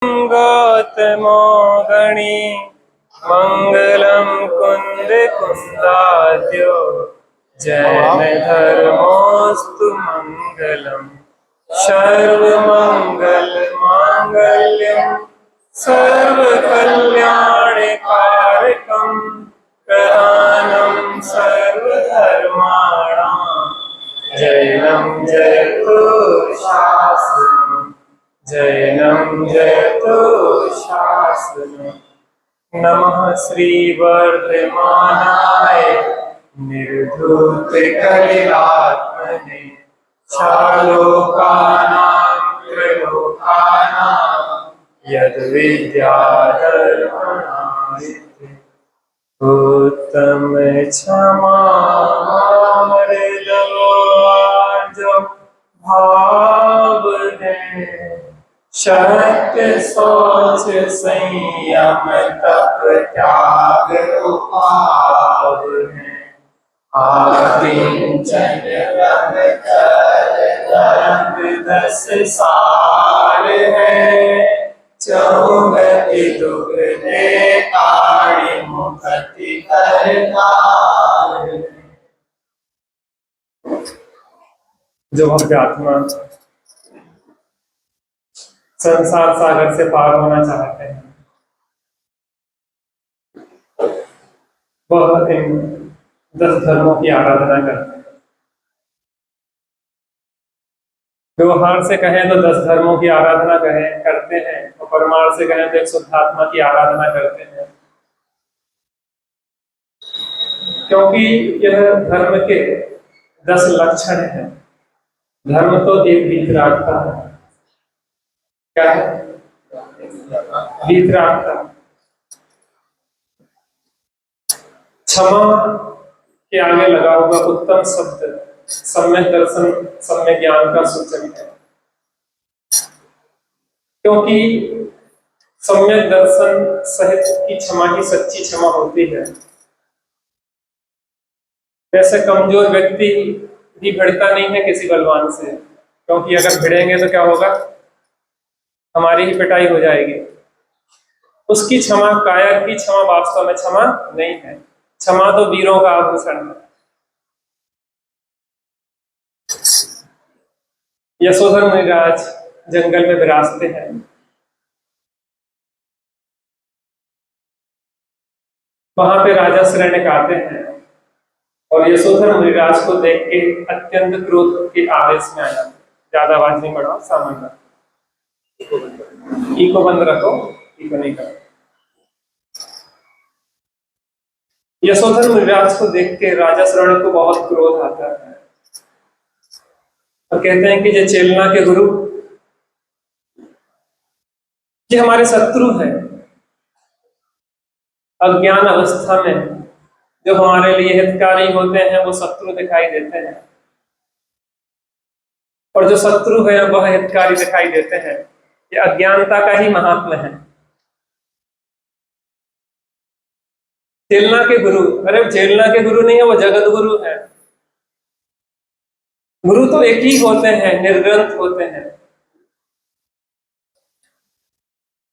गौतमो गणी मंगलम कुंद कुंदाद्यो जैन धर्मोस्तु मंगलम सर्वमंगल मांगल्यम सर्वकल्याणकारकम प्रधानम सर्वधर्माणां जैनम जयतु शास्त्रम जैनम जयतु शास्त्रम। नमः श्री वर्धमानाय निर्धूत कलिलात्मने शालोकानां त्रलोकानां यद विद्याधर्मणाय उत्तम क्षमा जो भाव है सत्य सोच संयम तप त्याग उपाव है आकिंचन दस सार है चौगति दुगने काणी मुखति करतार। जो भक्त आत्मा संसार सागर से पार होना चाहते हैं वह इन 10 धर्मों की आराधना करते हैं। व्यवहार से कहें तो 10 धर्मों की आराधना करते हैं और परमार्थ से कहें तो एक शुद्धात्मा की आराधना करते हैं, क्योंकि यह धर्म के 10 लक्षण हैं। धर्म तो एक वीतरागता है। क्या है? वीतरागता। क्षमा के आगे लगा हुआ उत्तम शब्द सम्यक दर्शन सम्यक ज्ञान का सूचक है, क्योंकि सम्यक दर्शन सहित की क्षमा ही सच्ची क्षमा होती है। वैसे कमजोर व्यक्ति भी भिड़ता नहीं है किसी बलवान से, क्योंकि अगर भिड़ेंगे तो क्या होगा, हमारी ही पिटाई हो जाएगी। उसकी क्षमा, कायर की क्षमा वास्तव में क्षमा नहीं है। क्षमा तो वीरों का आभूषण है। यशोधर मुनिराज जंगल में विराजते हैं। वहां पे राजा शरण्य आते हैं और यशोधर मुनिराज को देख के अत्यंत क्रोध के आवेश में आया। ज्यादा आवाज नहीं बढ़ाओ, सामान्य इको बंद रखो, इको नहीं करो। यशोधर मुनिराज को देख के राजा शरण्य को बहुत क्रोध आता है और कहते हैं कि ये चेलना के गुरु, ये हमारे शत्रु हैं। अज्ञान अवस्था में जो हमारे लिए हितकारी होते हैं वो शत्रु दिखाई देते हैं, और जो शत्रु है वह हितकारी दिखाई देते हैं। ये अज्ञानता का ही महात्मा है। चेलना के गुरु, अरे चेलना के गुरु नहीं है, वो जगत गुरु है। गुरु तो एक ही होते हैं, निर्ग्रंथ होते हैं,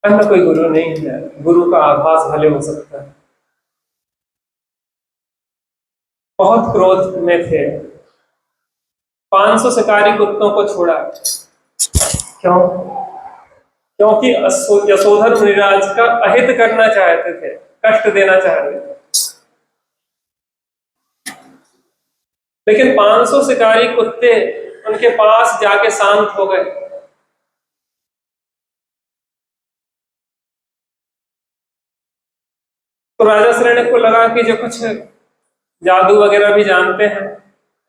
अन्य कोई गुरु नहीं है। गुरु का आभास भले हो सकता है। बहुत क्रोध में थे, 500 शिकारी कुत्तों को छोड़ा। क्यों? क्योंकि यशोधर मुनिराज का अहित करना चाहते थे, कष्ट देना चाहते थे। लेकिन 500 शिकारी कुत्ते उनके पास जाके शांत हो गए। तो राजा शरण्य को लगा कि जो कुछ जादू वगैरह भी जानते हैं,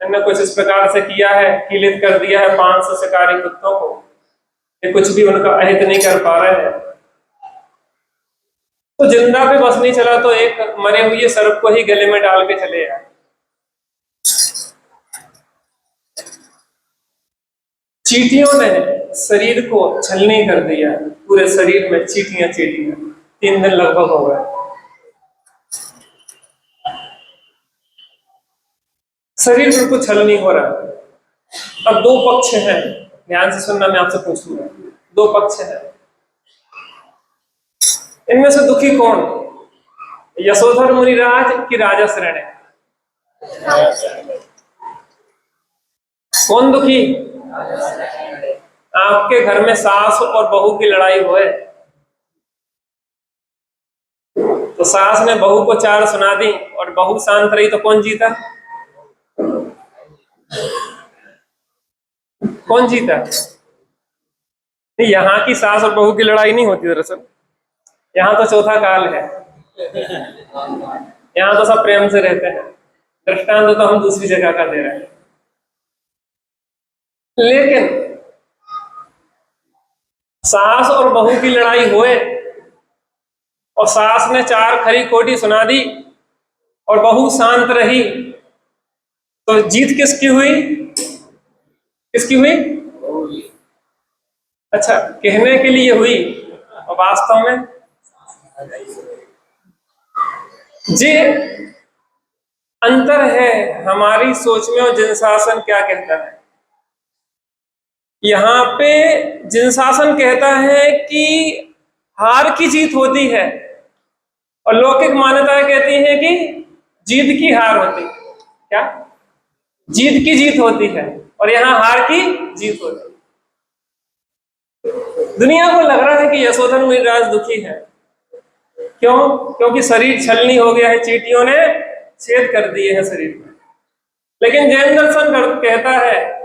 इन्होंने कुछ इस प्रकार से किया है, किलित कर दिया है 500 शिकारी कुत्तों को, ये कुछ भी उनका अहित नहीं कर पा रहे हैं। तो जिंदा पे बस नहीं चला तो एक मरे हुए सर्प को ही गले में डाल के चले आए। चींटियों ने शरीर को छलनी कर दिया, पूरे शरीर में चींटियां चींटियां। 3 दिन लगभग हो गए। शरीर बिल्कुल छल नहीं हो रहा। अब 2 पक्ष हैं, ध्यान से सुनना, मैं आपसे पूछूंगा। 2 पक्ष हैं। इनमें से दुखी कौन? यशोधर मुनिराज की राजा श्रेणी? कौन दुखी? आपके घर में सास और बहू की लड़ाई हुए तो सास ने बहू को चार सुना दी और बहू शांत रही, तो कौन जीता? कौन जीता? यहाँ की सास और बहू की लड़ाई नहीं होती दरअसल, यहाँ तो चौथा काल है, यहाँ तो सब प्रेम से रहते हैं। दृष्टांत तो हम दूसरी जगह का दे रहे हैं। लेकिन सास और बहू की लड़ाई हुए और सास ने चार खरी खोटी सुना दी और बहू शांत रही, तो जीत किसकी हुई? किसकी हुई? अच्छा, कहने के लिए हुई और वास्तव में जी अंतर है हमारी सोच में। और जिन शासन क्या कहता है, यहाँ पे जिन शासन कहता है कि हार की जीत होती है और लौकिक मान्यताएं कहती हैं कि जीत की हार होती है। क्या? जीत की जीत होती है और यहाँ हार की जीत होती है। दुनिया को लग रहा है कि यशोधन मुनिराज दुखी है। क्यों? क्योंकि शरीर छलनी हो गया है, चींटियों ने छेद कर दिए हैं शरीर में। लेकिन जैन दर्शन कहता है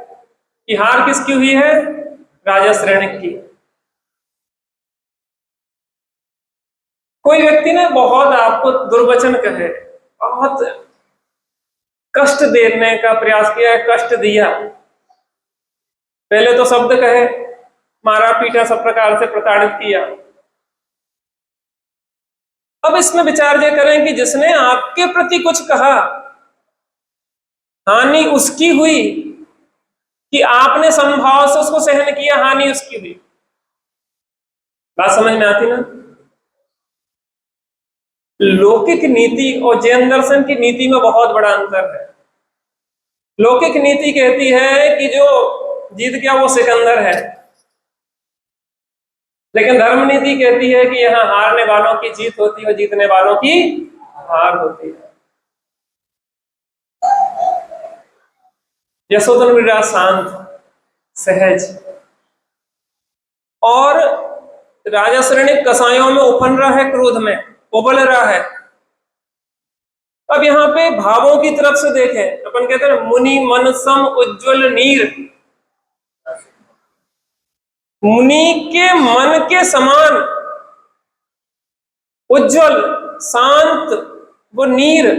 कि हार किसकी हुई है? राजा श्रेणिक की। कोई व्यक्ति ने बहुत आपको दुर्वचन कहे, बहुत कष्ट देने का प्रयास किया, कष्ट दिया, पहले तो शब्द कहे, मारा पीटा, सब प्रकार से प्रताड़ित किया। अब इसमें विचार ये करें कि जिसने आपके प्रति कुछ कहा, हानि उसकी हुई कि आपने संभाव से उसको सहन किया, हानि उसकी हुई? बात समझ में आती ना? लौकिक नीति और जैन दर्शन की नीति में बहुत बड़ा अंतर है। लौकिक नीति कहती है कि जो जीत गया वो सिकंदर है, लेकिन धर्म नीति कहती है कि यहाँ हारने वालों की जीत होती है और जीतने वालों की हार होती है। यशोधन मुनिराज शांत, सहज, और राजा श्रेणिक कसायों में उफन रहा है, क्रोध में उबल रहा है। अब यहाँ पे भावों की तरफ से देखें, अपन कहते हैं मुनि मन सम उज्ज्वल नीर, मुनि के मन के समान उज्जवल शांत वो नीर।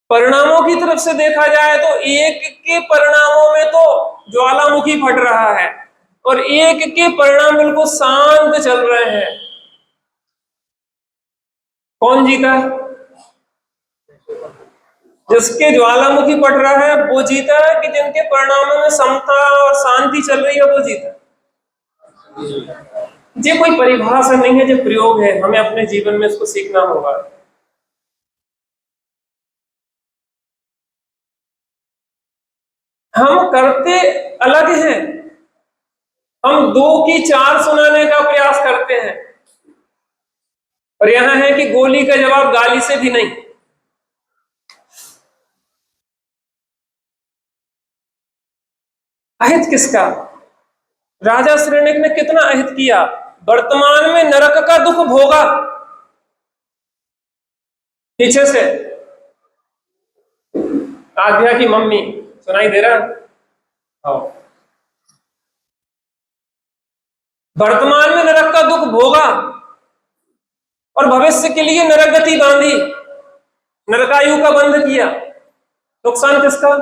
परिणामों की तरफ से देखा जाए तो एक के परिणामों में तो ज्वालामुखी फट रहा है और एक के परिणाम बिल्कुल शांत चल रहे हैं। कौन जीता? जिसके ज्वालामुखी फट रहा है वो जीता है, कि जिनके परिणामों में समता और शांति चल रही है वो जीता? ये कोई परिभाषा नहीं है, जो प्रयोग है, हमें अपने जीवन में इसको सीखना होगा। हम करते अलग हैं, हम दो की चार सुनाने का प्रयास करते हैं, और यहां है कि गोली का जवाब गाली से भी नहीं। अहित किसका? राजा श्रेणिक ने कितना अहित किया, वर्तमान में नरक का दुख भोगा। पीछे से आध्या की मम्मी, सुनाई दे रहा? हाँ। वर्तमान में नरक का दुख भोगा और भविष्य के लिए नरक गति बांधी, नरकायु का बंध किया। नुकसान किसका?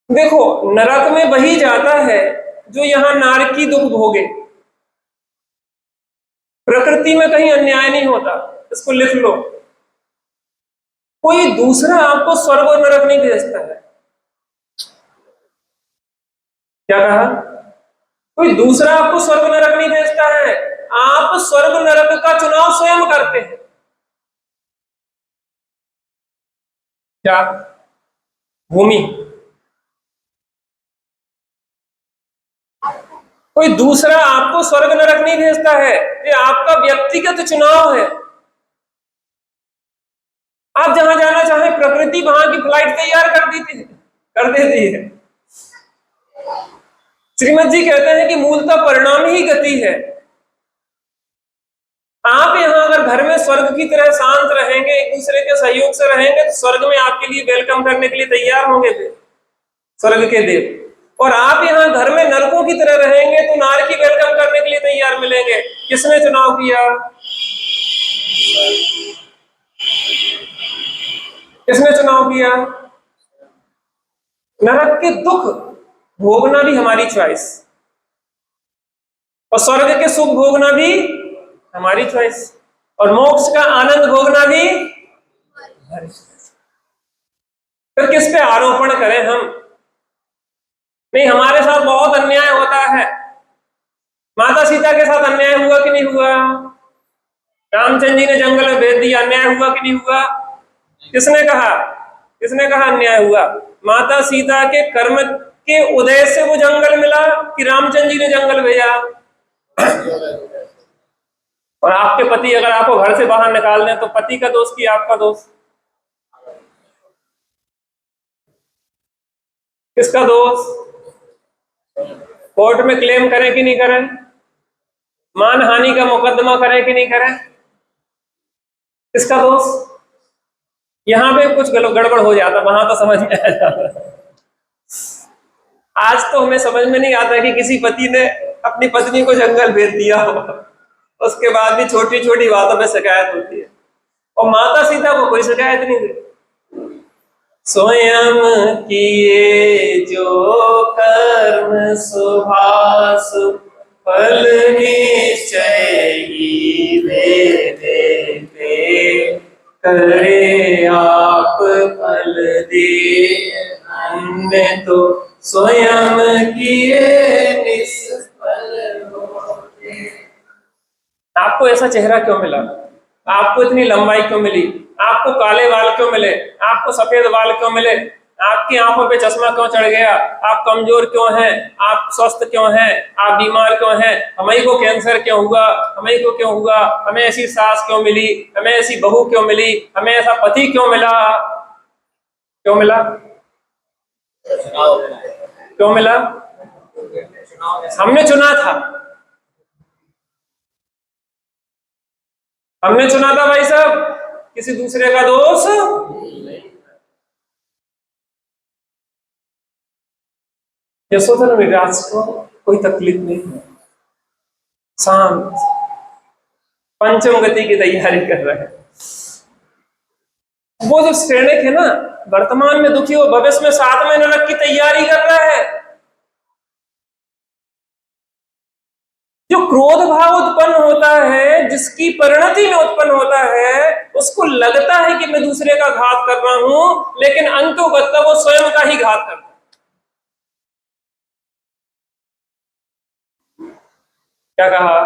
देखो, नरक में वही जाता है जो यहां नारकी दुख भोगे। प्रकृति में कहीं अन्याय नहीं होता, इसको लिख लो। कोई दूसरा आपको स्वर्ग और नरक नहीं भेजता है। क्या कहा? कोई दूसरा आपको स्वर्ग नरक नहीं भेजता है, आप स्वर्ग नरक का चुनाव स्वयं करते हैं। क्या? भूमि कोई दूसरा आपको स्वर्ग नरक नहीं भेजता है, ये आपका व्यक्तिगत चुनाव है। आप जहां जाना चाहें प्रकृति वहां की फ्लाइट तैयार कर देती है। श्रीमद जी कहते हैं कि मूलतः परिणाम ही गति है। आप यहां अगर घर में स्वर्ग की तरह शांत रहेंगे, एक दूसरे के सहयोग से रहेंगे, तो स्वर्ग में आपके लिए वेलकम करने के लिए तैयार होंगे थे स्वर्ग के देव। और आप यहाँ घर में नरकों की तरह रहेंगे तो नार की वेलकम करने के लिए तैयार मिलेंगे। किसने चुनाव किया? किसने चुनाव किया? नरक के दुख भोगना भी हमारी चॉइस, और स्वर्ग के सुख भोगना भी हमारी चॉइस, और मोक्ष का आनंद भोगना भी हमारी चॉइस। फिर किस पे आरोपण करें हम? नहीं, हमारे साथ बहुत अन्याय होता है। माता सीता के साथ अन्याय हुआ कि नहीं हुआ? रामचंद्र जी ने जंगल में भेज दिया, अन्याय हुआ कि नहीं हुआ? किसने कहा? किसने कहा अन्याय हुआ? माता सीता के कर्म के उदय से वो जंगल मिला कि रामचंद्र जी ने जंगल भेजा? और आपके पति अगर आपको घर से बाहर निकाल दें तो पति का दोष कि आपका दोष? किसका दोष? कोर्ट में क्लेम करें कि नहीं करें? मानहानि का मुकदमा करें कि नहीं करें? किसका दोष? यहां पे कुछ गड़बड़ हो जाता, वहां तो समझ में आ जाता। आज तो हमें समझ में नहीं आता कि किसी पति ने अपनी पत्नी को जंगल भेज दिया हो, उसके बाद भी छोटी छोटी बातों में शिकायत होती है, और माता सीता को कोई शिकायत नहीं थी। स्वयं किए जो कर्म शुभाशु फल निश्चय ही वे देते, करे आप फल दे हमने तो स्वयं किए निष्फल होते। आपको ऐसा चेहरा क्यों मिला? आपको इतनी लंबाई क्यों मिली? आपको काले बाल क्यों मिले? आपको सफेद बाल क्यों मिले? आपकी आंखों पे चश्मा क्यों चढ़ गया? आप कमजोर क्यों हैं? आप स्वस्थ क्यों हैं? आप बीमार क्यों हैं? हमें को कैंसर क्यों हुआ? हमें को क्यों हुआ? हमें ऐसी सास क्यों मिली? हमें ऐसी बहू क्यों मिली? हमें ऐसा पति क्यों मिला? क्यों मिला? क्यों मिला? हमने चुना था, हमने चुना था भाई साहब, किसी दूसरे का दोष। यशोधन विराज को कोई तकलीफ नहीं है, शांत पंचम गति की तैयारी कर रहे हैं। वो जो सैनिक है ना, वर्तमान में दुखी हो, भविष्य में 7वें नरक की तैयारी कर रहा है। जो क्रोध भाव उत्पन्न होता है, जिसकी परिणति में उत्पन्न होता है, उसको लगता है कि मैं दूसरे का घात कर रहा हूं, लेकिन अंतोगत वो स्वयं का ही घात करता है। क्या कहा?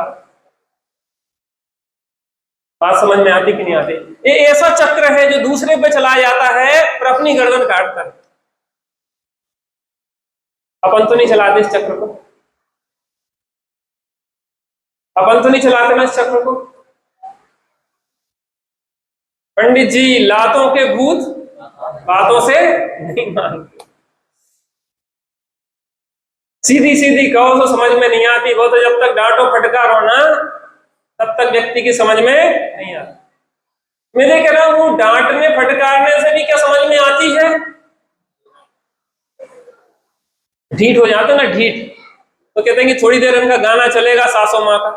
बात समझ में आती कि नहीं आती? ये ऐसा चक्र है जो दूसरे पे चला जाता है पर अपनी गर्दन काटता है। अपन तो नहीं चलाते इस चक्र को, अपन तो नहीं चलाते ना इस चक्र को। पंडित जी, लातों के भूत बातों से नहीं मानते। सीधी सीधी कहो तो समझ में नहीं आती, वो तो जब तक डांटो फटकारो ना, तब तक व्यक्ति की समझ में नहीं आती। मैं कह रहा हूं, डांटने फटकारने से भी क्या समझ में आती है? ढीठ हो जाते ना, ढीठ, तो कहते हैं कि थोड़ी देर इनका गाना चलेगा सासों माँ का।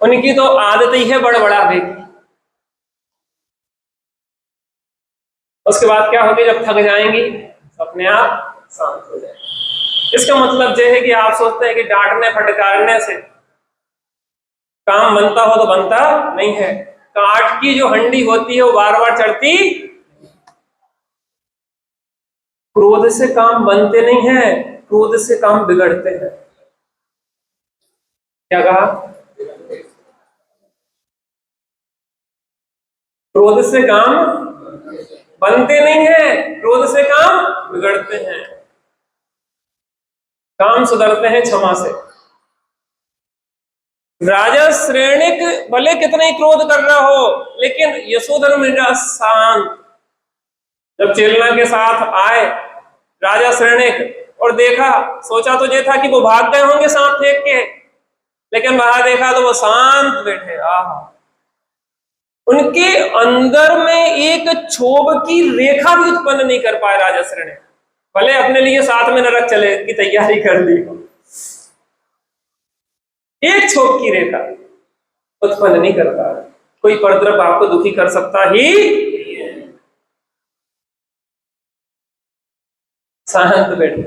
उनकी तो आदत ही है बड़बड़ाने की। उसके बाद क्या होगी? जब थक जाएंगी तो अपने आप शांत हो जाएंगे। इसका मतलब यह है कि आप सोचते हैं कि डांटने फटकारने से काम बनता हो, तो बनता नहीं है। काठ की जो हंडी होती है वो बार बार चढ़ती। क्रोध से काम बनते नहीं है, क्रोध से काम बिगड़ते हैं। क्या कहा? क्रोध से काम बनते नहीं है, क्रोध से काम बिगड़ते हैं। काम सुधरते हैं क्षमा से। राजा श्रेणिक भले कितना ही क्रोध कर रहा हो, लेकिन यशोधर मिर्जा शांत। जब चेलना के साथ आए राजा श्रेणिक और देखा, सोचा तो ये था कि वो भाग गए होंगे सांप फेंक के, लेकिन बाहर देखा तो वो शांत बैठे। आह, उनके अंदर में एक क्षोभ की रेखा भी उत्पन्न नहीं कर पाए राजा श्रेणिक, भले अपने लिए साथ में नरक चले की तैयारी कर ली हो, एक क्षोभ की रेखा उत्पन्न नहीं कर पा रहे। कोई परद्रव आपको दुखी कर सकता ही, शांत बैठे।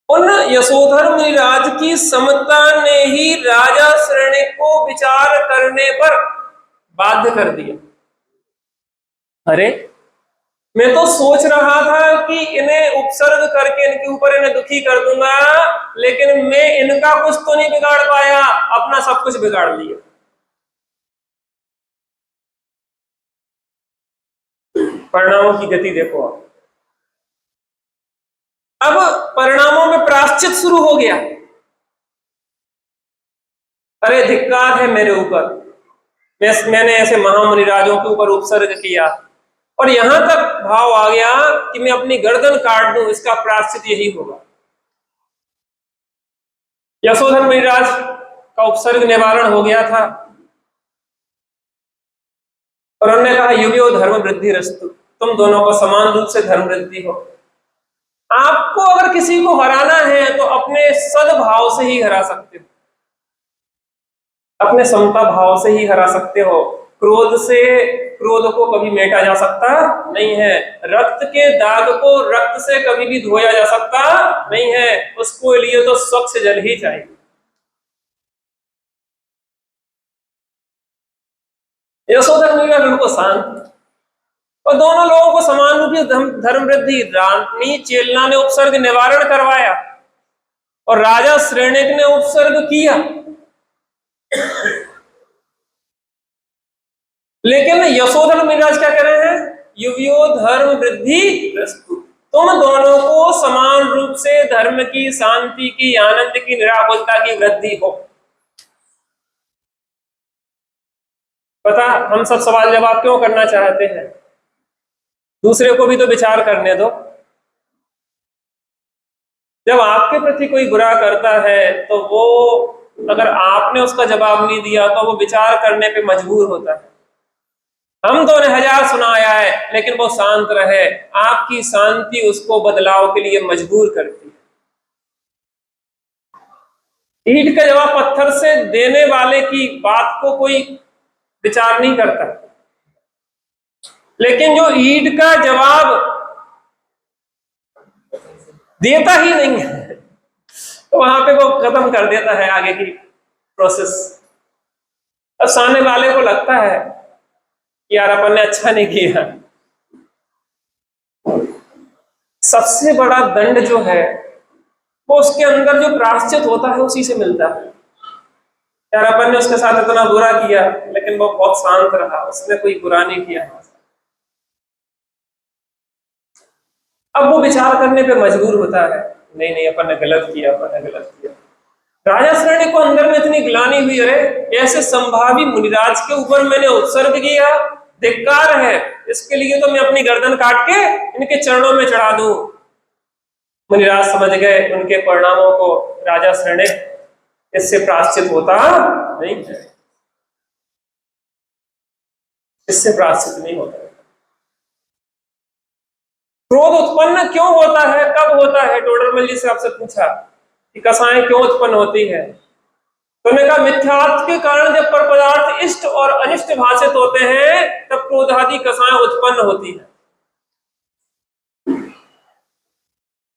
उन यशोधर मुनिराज की समता ने ही राजा श्रेणिक को विचार करने पर बाध्य कर दिया। अरे, मैं तो सोच रहा था कि इन्हें उपसर्ग करके इनके ऊपर इन्हें दुखी कर दूंगा, लेकिन मैं इनका कुछ तो नहीं बिगाड़ पाया, अपना सब कुछ बिगाड़ लिया। परिणामों की गति देखो। अब परिणामों में प्रायश्चित शुरू हो गया। अरे धिक्कार है मेरे ऊपर, मैंने ऐसे महामुनिराजों के ऊपर उपसर्ग किया, और यहां तक भाव आ गया कि मैं अपनी गर्दन काट दूं, इसका प्रायश्चित यही होगा। यशोधर मुनिराज का उपसर्ग निवारण हो गया था, और उन्होंने कहा युवयो धर्म वृद्धि रस्तु, तुम दोनों को समान रूप से धर्म वृद्धि हो। आपको अगर किसी को हराना है तो अपने सद्भाव से ही हरा सकते हो, अपने समता भाव से ही हरा सकते हो। क्रोध से क्रोध को कभी मेटा जा सकता नहीं है, रक्त के दाग को रक्त से कभी भी धोया जा सकता नहीं है, उसको लिए तो स्वच्छ जल ही चाहिए। यशोधर मुनिया बिल्कुल शांत, और दोनों लोगों को समान रूप से धर्म वृद्धि, रानी चेलना ने उपसर्ग निवारण करवाया और राजा श्रेणिक ने उपसर्ग किया, लेकिन यशोधर मुनिराज क्या कह रहे हैं? युवयो धर्म वृद्धि रस्तु, तुम दोनों को समान रूप से धर्म की, शांति की, आनंद की, निराकुलता की वृद्धि हो। पता हम सब सवाल जवाब क्यों करना चाहते हैं? दूसरे को भी तो विचार करने दो। जब आपके प्रति कोई बुरा करता है तो वो, अगर आपने उसका जवाब नहीं दिया तो वो विचार करने पे मजबूर होता है। हम तो उन्हें हजार सुनाया है, लेकिन वो शांत रहे, आपकी शांति उसको बदलाव के लिए मजबूर करती है। ईंट का जवाब पत्थर से देने वाले की बात को कोई विचार नहीं करता, लेकिन जो ईंट का जवाब देता ही नहीं है तो वहां पे वो खत्म कर देता है आगे की प्रोसेस। अब सामने वाले को लगता है कि यार अपन ने अच्छा नहीं किया। सबसे बड़ा दंड जो है वो उसके अंदर जो प्रायश्चित होता है उसी से मिलता है। यार अपन ने उसके साथ इतना बुरा किया, लेकिन वो बहुत शांत रहा, उसने कोई बुरा नहीं किया। अब वो विचार करने पे मजबूर होता है, नहीं नहीं अपन ने गलत किया, अपन ने गलत किया। राजा श्रेणी को अंदर में इतनी ग्लानि हुई, अरे ऐसे संभावी मुनिराज के ऊपर मैंने उत्सर्ग किया, धिक्कार है, इसके लिए तो मैं अपनी गर्दन काट के इनके चरणों में चढ़ा दूं। मुनिराज समझ गए उनके परिणामों को, राजा श्रेणी इससे प्रायश्चित होता नहीं है, इससे प्रायश्चित नहीं होता। क्रोध उत्पन्न क्यों होता है, कब होता है? टोडरमल जी से आपसे पूछा कि कसाएं क्यों उत्पन्न होती है, तो उन्होंने कहा मिथ्यात्व के कारण जब पर पदार्थ इष्ट और अनिष्ट भाषित होते हैं तब क्रोधादि कसाएं उत्पन्न होती है।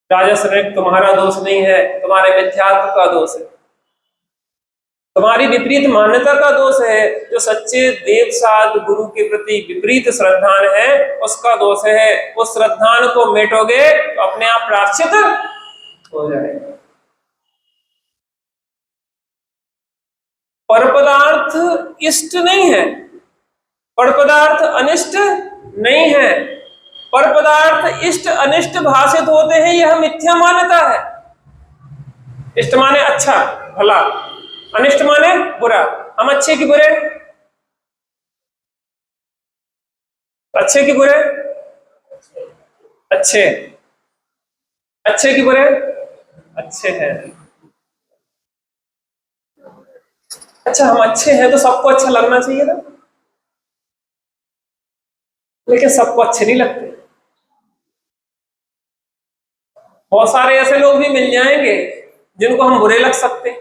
राजा श्रेणी, तुम्हारा दोष नहीं है, तुम्हारे मिथ्यात्व का दोष है, तुम्हारी विपरीत मान्यता का दोष है। जो सच्चे देव साध गुरु के प्रति विपरीत श्रद्धान है उसका दोष है। उस श्रद्धान को मेटोगे तो अपने आप प्रायश्चित हो जाएगा। पर पदार्थ इष्ट नहीं है, पर पदार्थ अनिष्ट नहीं है, पर पदार्थ इष्ट अनिष्ट भाषित होते हैं, यह मिथ्या मान्यता है। इष्ट माने अच्छा भला, अनिष्ट माने बुरा। हम अच्छे की बुरे, अच्छे की बुरे, अच्छे, अच्छे की बुरे, अच्छे हैं। अच्छा हम अच्छे हैं तो सबको अच्छा लगना चाहिए ना, लेकिन सबको अच्छे नहीं लगते। बहुत सारे ऐसे लोग भी मिल जाएंगे जिनको हम बुरे लग सकते हैं,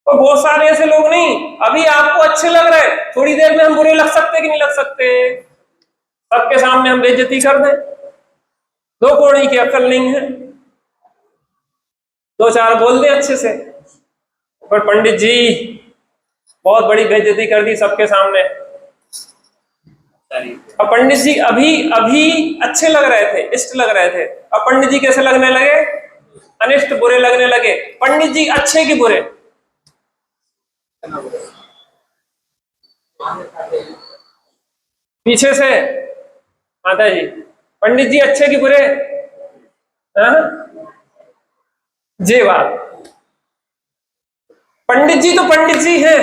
और बहुत सारे ऐसे लोग नहीं, अभी आपको अच्छे लग रहे हैं, थोड़ी देर में हम बुरे लग सकते कि नहीं लग सकते। सबके सामने हम बेइज्जती कर दें, दो कौड़ी की अक्ल नहीं है, दो चार बोल दें अच्छे से, पर पंडित जी बहुत बड़ी बेइज्जती कर दी सबके सामने। अब पंडित जी अभी अभी अच्छे लग रहे थे, इष्ट लग रहे थे, अब पंडित जी कैसे लगने लगे, अनिष्ट बुरे लगने लगे। पंडित जी अच्छे की बुरे, पीछे से माता जी, पंडित जी अच्छे की बुरे, हाँ जी बात। पंडित जी तो पंडित जी हैं,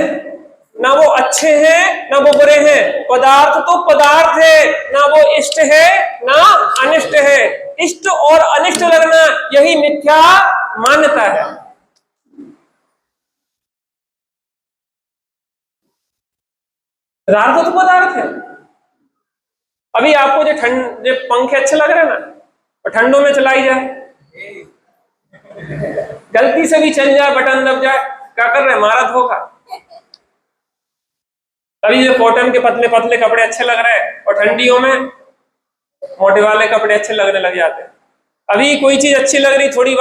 ना वो अच्छे हैं ना वो बुरे हैं, पदार्थ तो पदार्थ है, ना वो इष्ट है ना अनिष्ट है। इष्ट और अनिष्ट लगना यही मिथ्या मान्यता है। पदार्थ तो पदार्थ है। अभी आपको जो पंखे अच्छे लग रहे हैं ना, और ठंडों में चलाई जाए, गलती से भी चल जाए, बटन दब जाए, क्या कर रहे हैं, मारा धोखा। अभी जो कॉटन के पतले पतले कपड़े अच्छे लग रहे हैं, और ठंडियों में मोटे वाले कपड़े अच्छे लगने लग जाते हैं। अभी कोई चीज अच्छी लग रही, थोड़ी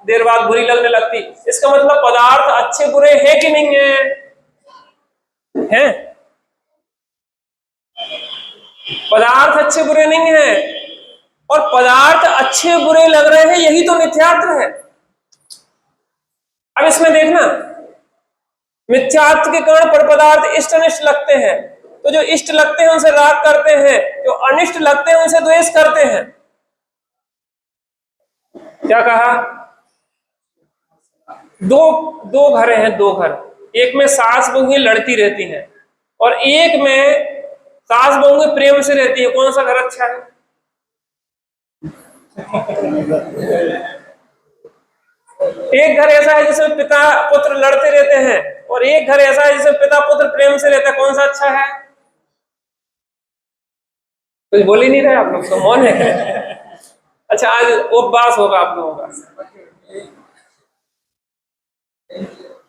देर बाद बुरी लगने लगती। इसका मतलब पदार्थ अच्छे बुरे है कि नहीं है, हैं? पदार्थ अच्छे बुरे नहीं है, और पदार्थ अच्छे बुरे लग रहे हैं, यही तो मिथ्यात्व है। अब इसमें देखना, मिथ्यात्व के कारण पर पदार्थ इष्ट अनिष्ट लगते हैं, तो जो इष्ट लगते हैं उनसे राग करते हैं, जो अनिष्ट लगते हैं उनसे द्वेष करते हैं। क्या कहा, दो दो घर हैं, दो घर, एक में सास बहू लड़ती रहती हैं, और एक में सास बहू प्रेम से रहती है, कौन सा घर अच्छा है? एक घर ऐसा है जिसमें पिता पुत्र लड़ते रहते हैं, और एक घर ऐसा है जिसमें पिता पुत्र प्रेम से रहता है, कौन सा अच्छा है? कुछ बोल ही नहीं रहे आप लोग, तो मौन है। अच्छा आज उपवास होगा आप लोगों का,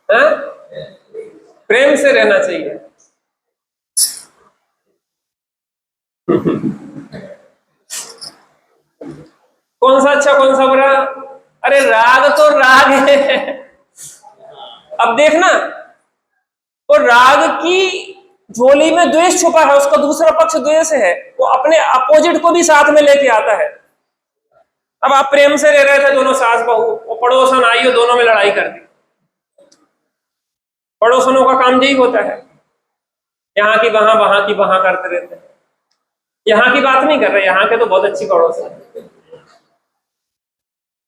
हाँ? प्रेम से रहना चाहिए। कौन सा अच्छा कौन सा बुरा? अरे राग तो राग है। अब देखना, वो राग की झोली में द्वेष छुपा है, उसका दूसरा पक्ष द्वेष है, वो अपने अपोजिट को भी साथ में लेके आता है। अब आप प्रेम से रह रहे थे दोनों सास बहू, वो पड़ोसन आई और दोनों में लड़ाई कर दी। पड़ोसनों का काम यही होता है, यहाँ की वहां, वहां की वहां करते रहते हैं। यहाँ की बात नहीं कर रहे, यहाँ के तो बहुत अच्छी पड़ोसन है।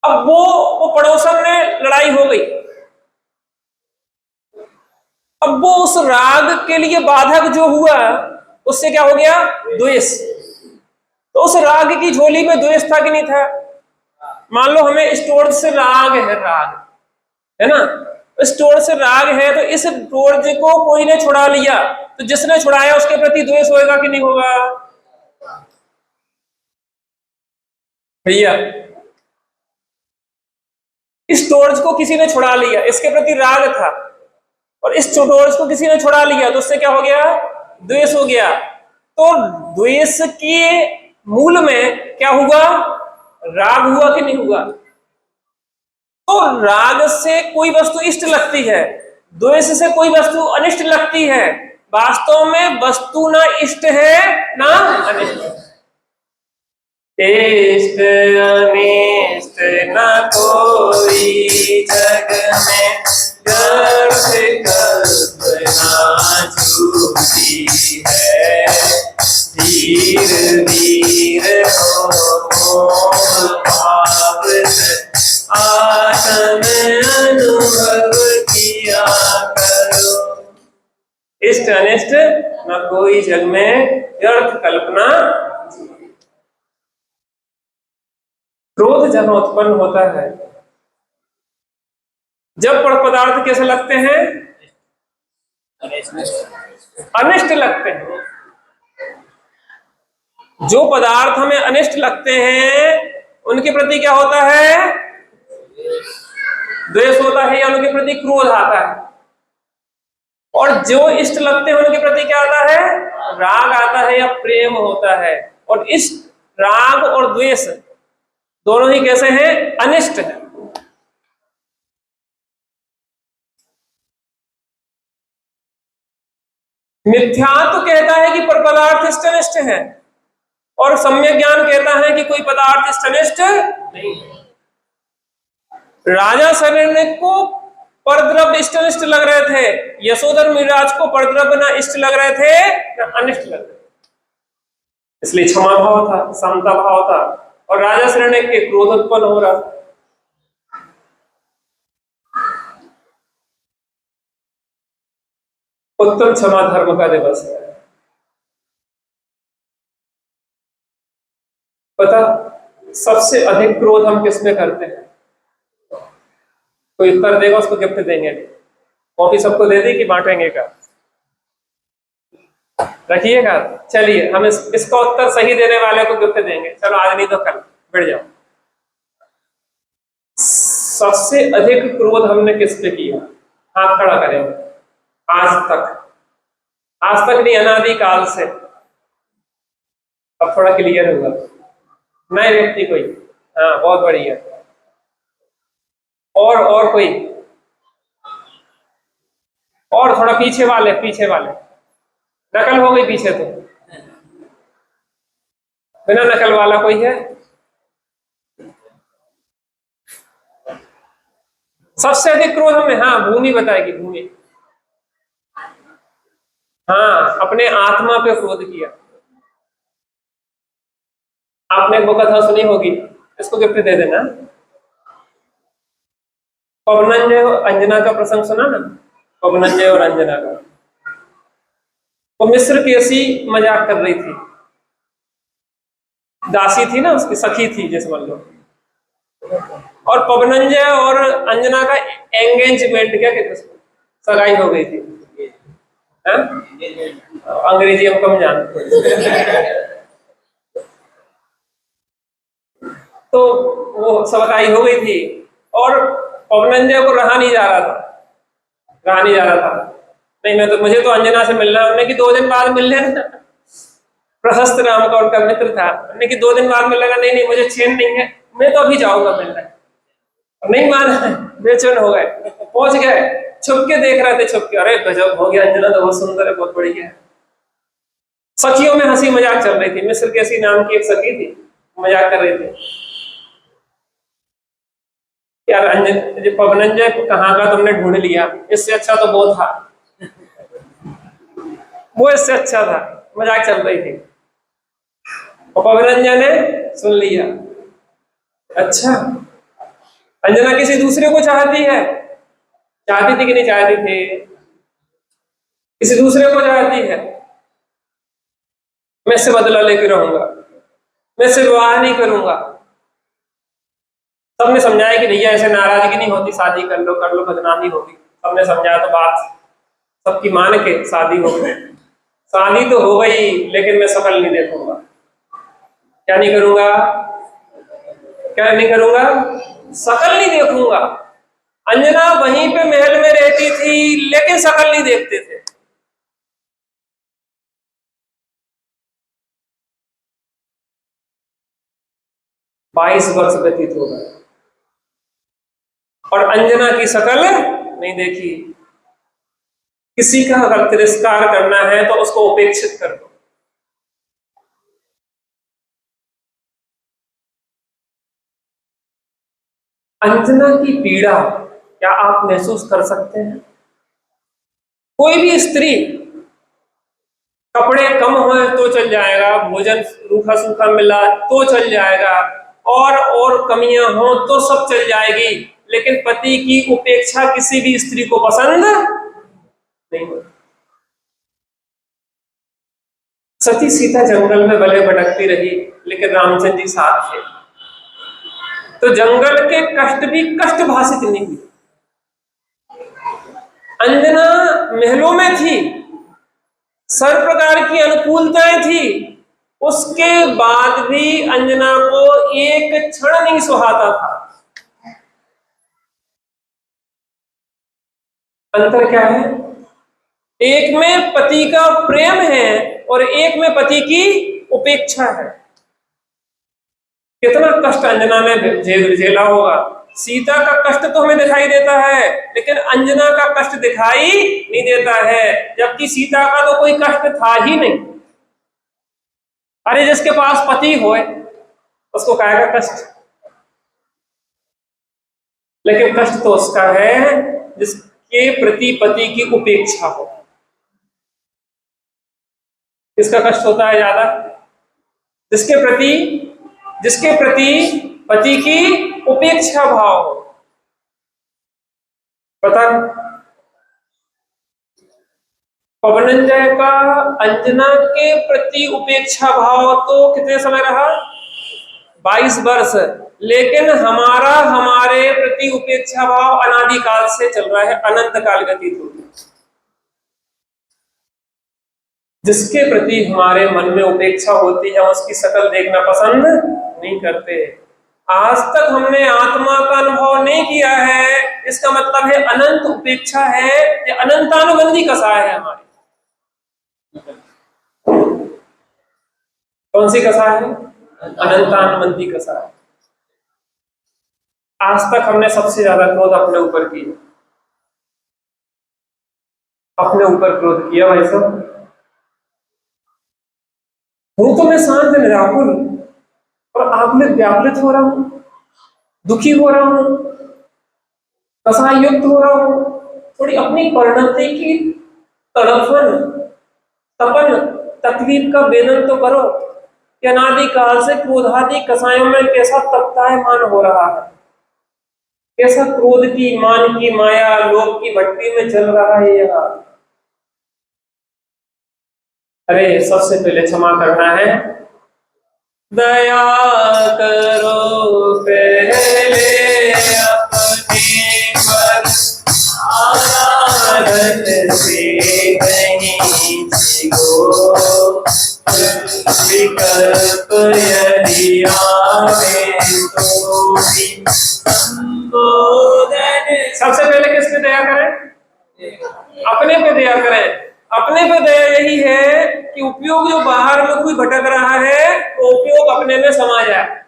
अब वो पड़ोसन में लड़ाई हो गई, अब वो उस राग के लिए बाधक जो हुआ, उससे क्या हो गया, द्वेष। तो उस राग की झोली में द्वेष था कि नहीं था? मान लो हमें स्टोर से राग है ना, स्टोर से राग है, तो इस टोर्च को कोई ने छुड़ा लिया, तो जिसने छुड़ाया उसके प्रति द्वेष होएगा कि नहीं होगा भैया? इस टोर्च को किसी ने छुड़ा लिया, इसके प्रति राग था, और इस टोर्च को किसी ने छुड़ा लिया, तो उससे क्या हो गया, द्वेष हो गया। तो द्वेष के मूल में क्या हुआ, राग हुआ कि नहीं हुआ? तो राग से कोई वस्तु इष्ट लगती है, द्वेष से कोई वस्तु अनिष्ट लगती है। वास्तव में वस्तु ना इष्ट है ना अनिष्ट। इष्ट अनिष्ट न कोई जग में, गर्भ कल्पना झूठी है, धीर धीर है मोह भाव से आत्म अनुभव किया करो। इष्ट अनिष्ट न कोई जग में व्यर्थ कल्पना। क्रोध जहां उत्पन्न होता है, जब पदार्थ कैसे लगते हैं? अनिष्ट लगते हैं। जो पदार्थ हमें अनिष्ट लगते हैं उनके प्रति क्या होता है? द्वेष होता है या उनके प्रति क्रोध आता है। और जो इष्ट लगते हैं उनके प्रति क्या आता है? राग आता है या प्रेम होता है। और इस राग और द्वेष दोनों ही कैसे हैं? अनिष्ट है। मिथ्यात्व कहता है कि पर पदार्थ इष्ट अनिष्ट है, और सम्यक ज्ञान कहता है कि कोई पदार्थ इष्ट अनिष्ट नहीं है। राजा शरण्य को परद्रव्य इष्ट अनिष्ट लग रहे थे, यशोधर मिराज को परद्रव्य ना इष्ट लग रहे थे ना अनिष्ट लग रहे थे, इसलिए क्षमा भाव था, समता भाव था, और राजा शरण्य के क्रोध उत्पन्न हो रहा था। उत्तम क्षमा धर्म का दिवस है। पता सबसे अधिक क्रोध हम किसमें करते हैं? कोई उत्तर देगा उसको गिफ्ट देंगे। कॉपी सबको दे दी कि बांटेंगे का? रखिएगा। चलिए हम इसका उत्तर सही देने वाले को गिफ्ट देंगे। चलो आज नहीं तो कल बैठ जाओ। सबसे अधिक क्रोध हमने किस पे किया? हाथ खड़ा करेंगे। आज तक, आज तक नहीं, अनादि काल से। अब थोड़ा क्लियर होगा। नए व्यक्ति कोई? हाँ बहुत बढ़िया। और कोई? और थोड़ा पीछे वाले, पीछे वाले। नकल हो गई पीछे तो। बिना नकल वाला कोई है? सबसे अधिक क्रोध हमें, हाँ भूमि बताएगी। भूमि, हाँ अपने आत्मा पे क्रोध किया। आपने वो कथा सुनी होगी, इसको गिफ्ट दे देना। पवनंजय और अंजना का प्रसंग सुना ना? पवनंजय और अंजना का। वो मिस्र की ऐसी मजाक कर रही थी, दासी थी ना उसकी, सखी थी जैसे मान लो। और पवनंजय और अंजना का एंगेजमेंट, क्या कहते हैं, सगाई हो गई थी। अंग्रेजी हम कम जानते। तो वो सगाई हो गई थी और पवनंजय को रहा नहीं जा रहा था। नहीं मैं तो, मुझे तो अंजना से मिलना है। कि 2 दिन बाद मिल लेना। प्रशस्त नाम का उनका मित्र था। कि 2 दिन बाद मिलेगा। नहीं मुझे चैन नहीं है, मैं तो अभी जाऊंगा मिलने। नहीं माना, बेचैन हो गए। पहुंच गए, छुप के देख रहे थे, छुप के। अरे गजब हो गया, अंजना तो बहुत सुंदर है, बहुत बढ़िया है। सखियों में हंसी मजाक चल रही थी। मिस्र कैसी नाम की एक सखी थी, मजाक कर रही थी। यार अंजन, पवनंजय कहाँ का तुमने ढूंढ लिया, इससे अच्छा तो वो था, वो इससे अच्छा था। मजाक चल रही थी और पवनंजय ने सुन लिया। अच्छा, अंजना किसी दूसरे को चाहती है? चाहती थी कि नहीं चाहती थी? किसी दूसरे को चाहती है। मैं इससे बदला लेके रहूंगा, मैं इससे विवाह नहीं करूंगा। सबने समझाया कि भैया ऐसे नाराजगी नहीं होती, शादी कर लो, बदनामी होगी। सबने समझाया तो बात सबकी मान के शादी हो गई। शादी तो हो गई, लेकिन मैं शकल नहीं देखूंगा। क्या नहीं करूंगा? क्या नहीं करूंगा? शकल नहीं देखूंगा। अंजना वहीं पे महल में रहती थी, लेकिन शकल नहीं देखते थे। बाईस वर्ष व्यतीत हो गए और अंजना की शकल नहीं देखी। किसी का अगर तिरस्कार करना है तो उसको उपेक्षित कर दो। अंजना की पीड़ा क्या आप महसूस कर सकते हैं? कोई भी स्त्री कपड़े कम हो तो चल जाएगा, भोजन रूखा सूखा मिला तो चल जाएगा, और कमियां हो तो सब चल जाएगी, लेकिन पति की उपेक्षा किसी भी स्त्री को पसंद नहीं होती। सती सीता जंगल में भले भटकती रही, लेकिन रामचंद्र जी साथ थे, तो जंगल के कष्ट भी कष्ट भाषित नहीं हुए। अंजना महलों में थी, सर्व प्रकार की अनुकूलताएं थी, उसके बाद भी अंजना को एक क्षण नहीं सुहाता था। अंतर क्या है? एक में पति का प्रेम है और एक में पति की उपेक्षा है। कितना कष्ट अंजना ने झेला होगा। सीता का कष्ट तो हमें दिखाई देता है, लेकिन अंजना का कष्ट दिखाई नहीं देता है, जबकि सीता का तो कोई कष्ट था ही नहीं। अरे जिसके पास पति होए उसको काहे का कष्ट, लेकिन कष्ट तो उसका है जिसके प्रति पति की उपेक्षा हो। किसका कष्ट होता है ज्यादा? जिसके प्रति पति की उपेक्षा भाव हो। पता पवनंजय का अंजना के प्रति उपेक्षा भाव तो कितने समय रहा? 22 वर्ष। लेकिन हमारे प्रति उपेक्षा भाव अनादिकाल से चल रहा है, अनंत काल व्यतीत हो गया। जिसके प्रति हमारे मन में उपेक्षा होती है उसकी शक्ल देखना पसंद नहीं करते। आज तक हमने आत्मा का अनुभव नहीं किया है, इसका मतलब है अनंत उपेक्षा है, ये अनंतानुबंधी कसाय है हमारी। कौन सी कसाय है? अनंतानुबंधी कसाय। आज तक हमने सबसे ज्यादा क्रोध अपने ऊपर किया, अपने ऊपर क्रोध किया भाई साहब। हूं तो मैं शांत निराकुल, और आप में व्याकुलित हो रहा हूं, दुखी हो रहा हूं, कसाय युक्त हो रहा हूं। थोड़ी अपनी परिणति की तड़फन, तपन, तकलीफ का वेदन तो करो कि अनादिकाल से क्रोधादि कसायों में कैसा तप्तायमान हो रहा है, कैसा क्रोध की मान की माया लोभ की भट्टी में चल रहा है यह। अरे सबसे पहले क्षमा करना है। दया करो पहले अपने पर, आदत से नहीं सीखो, विकल्प यदि आवे तो भी संबोधन। सबसे पहले किस पे दया करें? अपने पे दया करें। अपने पे दया यही है कि उपयोग जो बाहर में कोई भटक रहा है वो उपयोग अपने में समा जाए।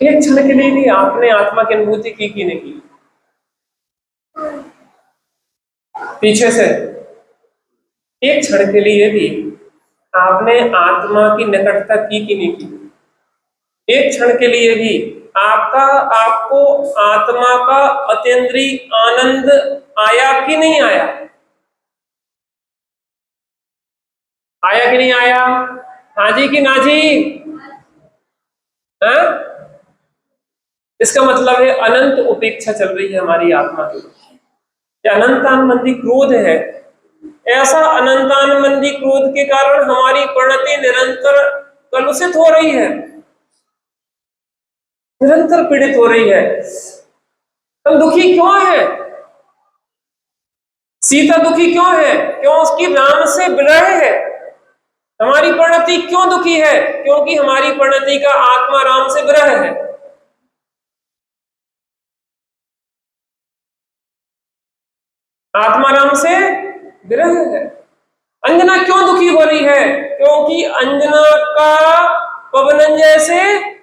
एक क्षण के लिए भी आपने आत्मा की अनुभूति की नहीं की? पीछे से एक क्षण के लिए भी आपने आत्मा की निकटता की नहीं की? एक क्षण के लिए भी आपको आत्मा का अतीन्द्रिय आनंद आया कि नहीं आया? आया कि नहीं आया? हाँ जी कि ना जी? हाँ? इसका मतलब है अनंत उपेक्षा चल रही है हमारी आत्मा की। अनंतानुबंधी क्रोध है। ऐसा अनंतानुबंधी क्रोध के कारण हमारी परिणति निरंतर कलुषित हो रही है, निरंतर पीड़ित हो रही है। हम दुखी क्यों है? सीता दुखी क्यों है? क्यों उसकी राम से विरह है। हमारी परिणति क्यों दुखी है? क्योंकि हमारी परिणति का आत्मा राम से विरह है। आत्मा राम से विरह है। अंजना क्यों दुखी हो रही है? क्योंकि अंजना का पवनंजय से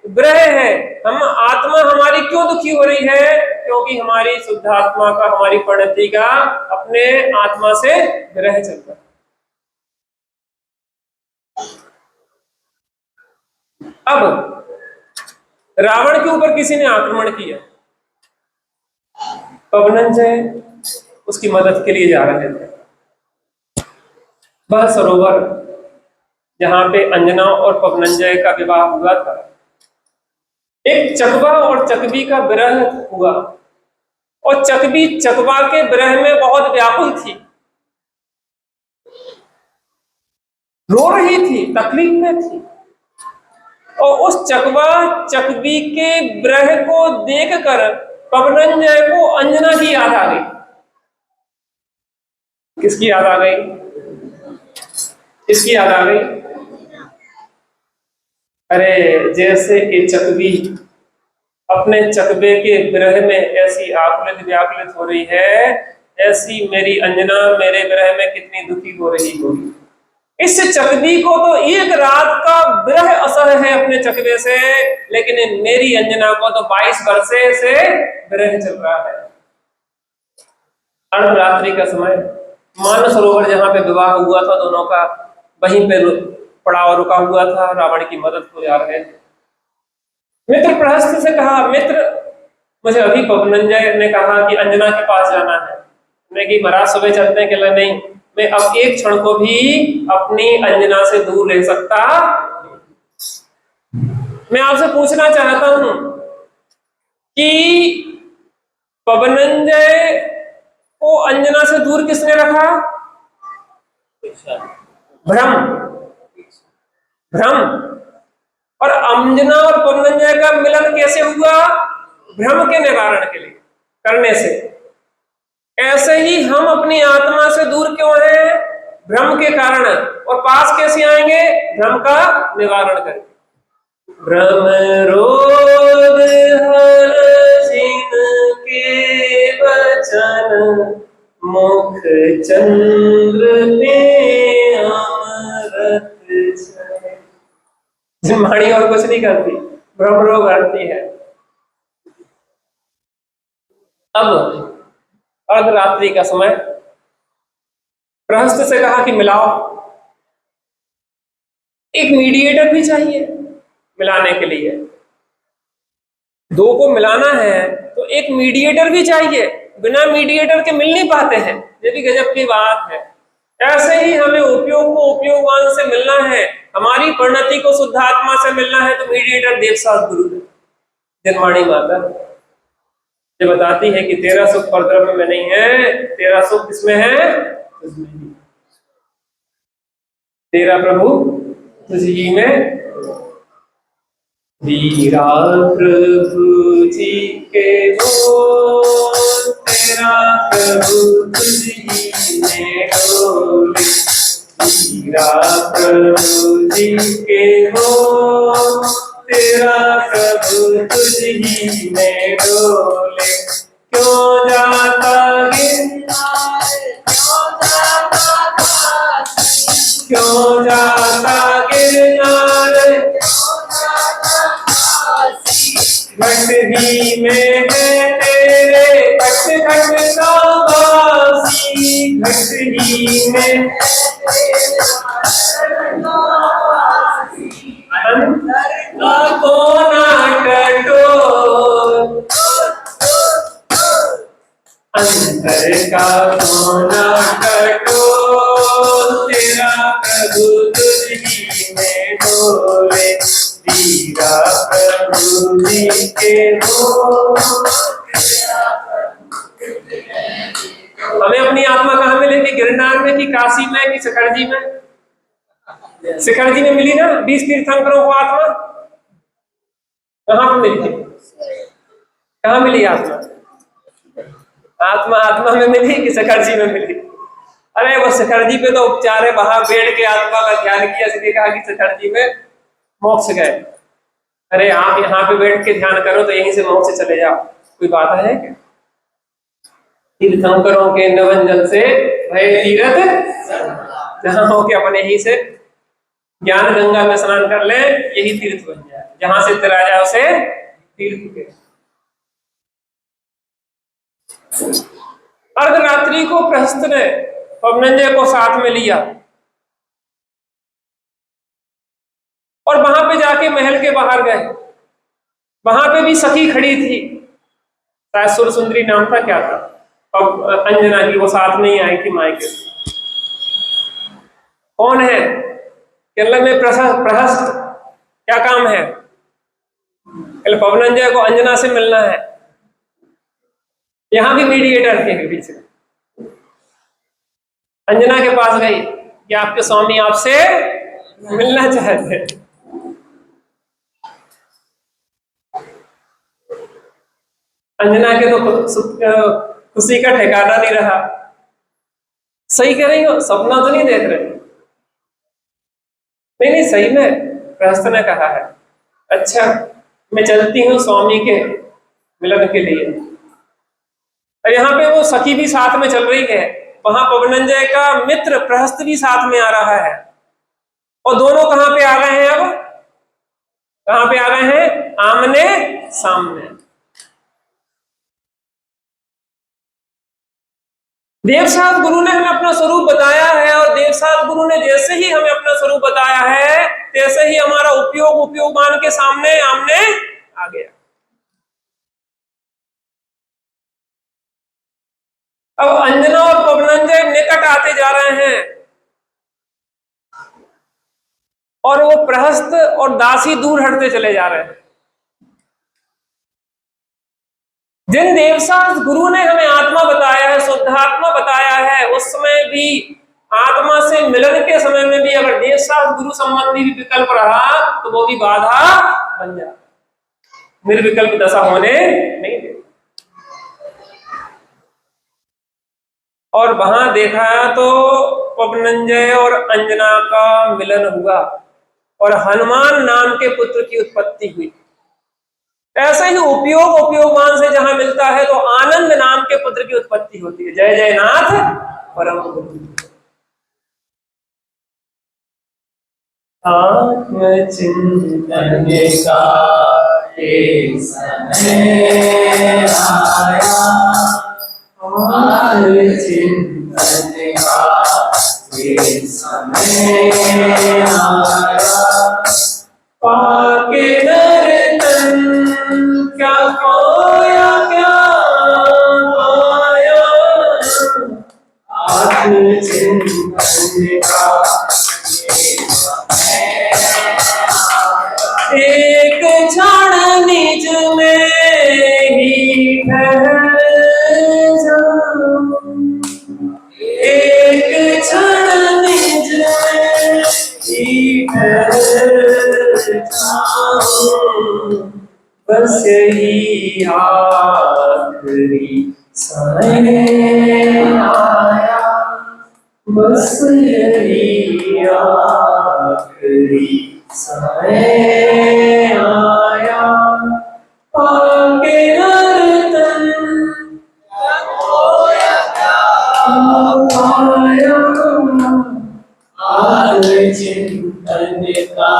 विरह है। हम आत्मा हमारी क्यों दुखी हो रही है? क्योंकि हमारी शुद्ध आत्मा का, हमारी परिणति का अपने आत्मा से विरह चलता है। अब रावण के ऊपर किसी ने आक्रमण किया, पवनंजय उसकी मदद के लिए जा रहे थे। वह सरोवर जहां पे अंजना और पवनंजय का विवाह हुआ था, एक चकवा और चकवी का विरह हुआ, और चकवी चकवा के विरह में बहुत व्याकुल थी, रो रही थी, तकलीफ में थी। और उस चकवा चकवी के विरह को देखकर पवनंजय को अंजना की याद आ गई। किसकी याद आ गई? इसकी याद आ गई। अरे जैसे कि चकवी अपने चकवे के विरह में ऐसी आकुलित व्याकुलित हो रही है, ऐसी मेरी अंजना मेरे विरह में कितनी दुखी हो रही होगी। इस चकवी को तो एक रात का विरह असर है अपने चकवे से, लेकिन मेरी अंजना को तो 22 वर्षे से विरह चल रहा है। अर्धरात्रि का समय, मानसरोवर जहां पे विवाह हुआ था दोनों का, वहीं पे पड़ाव रुका हुआ था, रावण की मदद को जा रहे थे। मित्र प्रहस्त से कहा, मित्र मुझे अभी पवनंजय ने कहा कि अंजना के पास जाना है। मैं कि महाराज सुबह चलने के लिए नहीं, मैं अब एक क्षण को भी अपनी अंजना से दूर रह सकता। मैं आपसे पूछना चाहता हूं कि पवनंजय को अंजना से दूर किसने रखा? भ्रम। भ्रम। और अंजना और पवनंजय का मिलन कैसे हुआ? भ्रम के निवारण के लिए करने से। ऐसे ही हम अपनी आत्मा से दूर क्यों हैं? भ्रम के कारण। और पास कैसे आएंगे? भ्रम का निवारण करके। भ्रम रोग हर जिनके वचन, मुख चंद्र पे अमृत छाए। जिनवाणी और कुछ नहीं करती, भ्रम रोग हरती है। अब अर्धरात्रि का समय, प्रहस्त से कहा कि मिलाओ। एक मीडिएटर भी चाहिए मिलाने के लिए, दो को मिलाना है तो एक मीडिएटर भी चाहिए, बिना मीडिएटर के मिल नहीं पाते हैं। ये भी गजब की बात है। ऐसे ही हमें उपयोग को उपयोगवान से मिलना है, हमारी परिणति को शुद्धात्मा से मिलना है, तो मीडिएटर देवसात गुरु है। जनवाणी माता ये बताती है कि तेरा सुख परद्रव्य में नहीं है, तेरा सुख किसमें है? तेरा प्रभु तुझी में। वीरा प्रभु जी के बोल, तेरा प्रभु तुझी में डोले। वीरा प्रभु जी के बोल, तेरा प्रभु तुझी में डोले। क्यों जाता गिरनार, क्यों जाता गिरनार, घट ही में है तेरे घट घट का वासी, घट ही में अंतर का कोना टटोल, अंतर का कोना टटोल, तेरा प्रभु तुझी में डोले। वीरा प्रभु जी के बोल। हमें अपनी आत्मा कहाँ मिलेगी? गिरनार में कि काशी में कि शिखरजी में? शिखरजी में मिली ना 20 तीर्थंकरों को आत्मा। कहाँ पे मिली? कहाँ मिली आत्मा? आत्मा आत्मा में मिली कि शिखरजी में मिली? अरे वो शिखरजी पे तो उपचार है, वहां बैठ के आत्मा का ध्यान किया, इसलिए कहा कि शिखरजी में मोक्ष गए। अरे आप यहाँ पे बैठ के ध्यान करो तो यहीं से मोक्ष चले जाओ, कोई बात है क्या? तीर्थंकरों के नवन जल से भय तीर्थ, जहां हो के अपने ही से ज्ञान गंगा में स्नान कर ले, यही तीर्थ बन जाए। जहां से तेरा जाए उसे तीर्थ के। अर्धरात्रि को प्रहस्त ने पवनंजय को साथ में लिया और वहां पे जाके महल के बाहर गए। वहां पे भी सखी खड़ी थी, शायद सुरसुंदरी नाम था, क्या था, और अंजना की, वो साथ नहीं आई थी मायके। कौन है? कहने लगे प्रहस्त, क्या काम है? कहले पवनंजय को अंजना से मिलना है। यहां भी मीडिएटर थे बीच में। अंजना के पास गई कि आपके स्वामी आपसे मिलना चाहते हैं। अंजना के तो खुशी का ठिकाना नहीं रहा। सही कह रही हो, सपना तो नहीं देख रहे? नहीं नहीं, सही में प्रहस्त ने कहा है। अच्छा, मैं चलती हूँ स्वामी के मिलन के लिए। और यहाँ पे वो सखी भी साथ में चल रही है, वहां पवनंजय का मित्र प्रहस्त भी साथ में आ रहा है। और दोनों कहां पे आ गए हैं? अब कहां पे आ गए हैं? आमने सामने। देवसात गुरु ने हमें अपना स्वरूप बताया है, और देवसात गुरु ने जैसे ही हमें अपना स्वरूप बताया है, तैसे ही हमारा उपयोग मान के सामने आमने आ गया। अब अंजना और पवनंजय निकट आते जा रहे हैं, और वो प्रहस्त और दासी दूर हटते चले जा रहे हैं। जिन देवसात गुरु ने हमें आत्मा बताया है, शुद्धात्मा बताया है, उस समय भी आत्मा से मिलन के समय में भी अगर देवसात गुरु संबंधी भी विकल्प रहा तो वो भी बाधा बन जाता, निर्विकल्प दशा होने नहीं दे। और वहां देखा तो पवनंजय और अंजना का मिलन हुआ और हनुमान नाम के पुत्र की उत्पत्ति हुई। ऐसे ही उपयोगवान से जहां मिलता है तो आनंद नाम के पुत्र की उत्पत्ति होती है। जय जयनाथ परम गुरु। आत्मचिंतन का एक समय आया, आत्मचिंतन का एक समय आया, पाके नर्तन क्या खोया क्या पाया, आत्मचिंतन का एक क्षण निज में ही ठहर जाऊं, एक क्षण निज में ही ठहर जाऊं, बस यही आखिरी समय आया, बस यही आखिरी समय आया, पाके नर्तन खोया क्या पाया, आत्मचिंतन का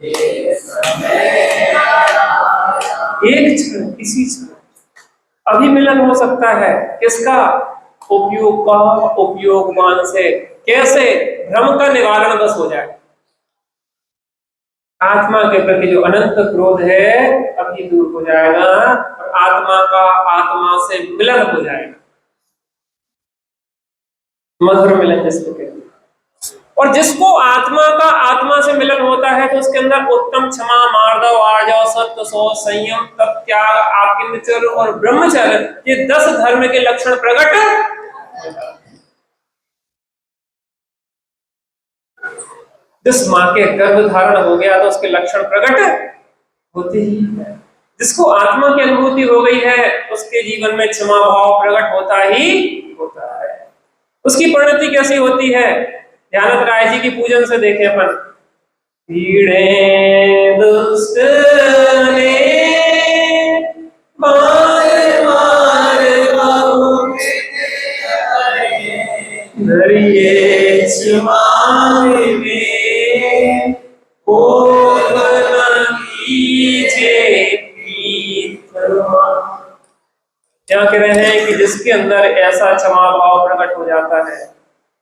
एक समय आया। एक क्षण, किसी क्षण अभी मिलन हो सकता है। किसका? उपयोग का, उपयोगवान से। कैसे? भ्रम का निवारण बस हो जाए। आत्मा के प्रति जो अनंत क्रोध है अभी दूर हो जाएगा, और आत्मा का आत्मा से मिलन हो जाएगा। मधुर मिलन जिसको कहते हैं। और जिसको आत्मा का आत्मा से मिलन होता है तो उसके अंदर उत्तम क्षमा, मार्दव, आर्जव, सत्य, शौच, संयम, तप, त्याग, आत्मचर्य और ब्रह्मचर्य, ये 10 धर्म के लक्षण प्रकट। जिस मां के गर्भ धारण हो गया तो उसके लक्षण प्रकट होते ही है। जिसको आत्मा की अनुभूति हो गई है उसके जीवन में क्षमा भाव प्रकट होता ही होता है। उसकी परिणति कैसी होती है? ध्यानत राय जी की पूजन से देखें अपन। पीड़े दुष्ट ने मार मार धरिए क्षमा में, क्या कह रहे हैं कि जिसके अंदर ऐसा क्षमा भाव प्रकट हो जाता है,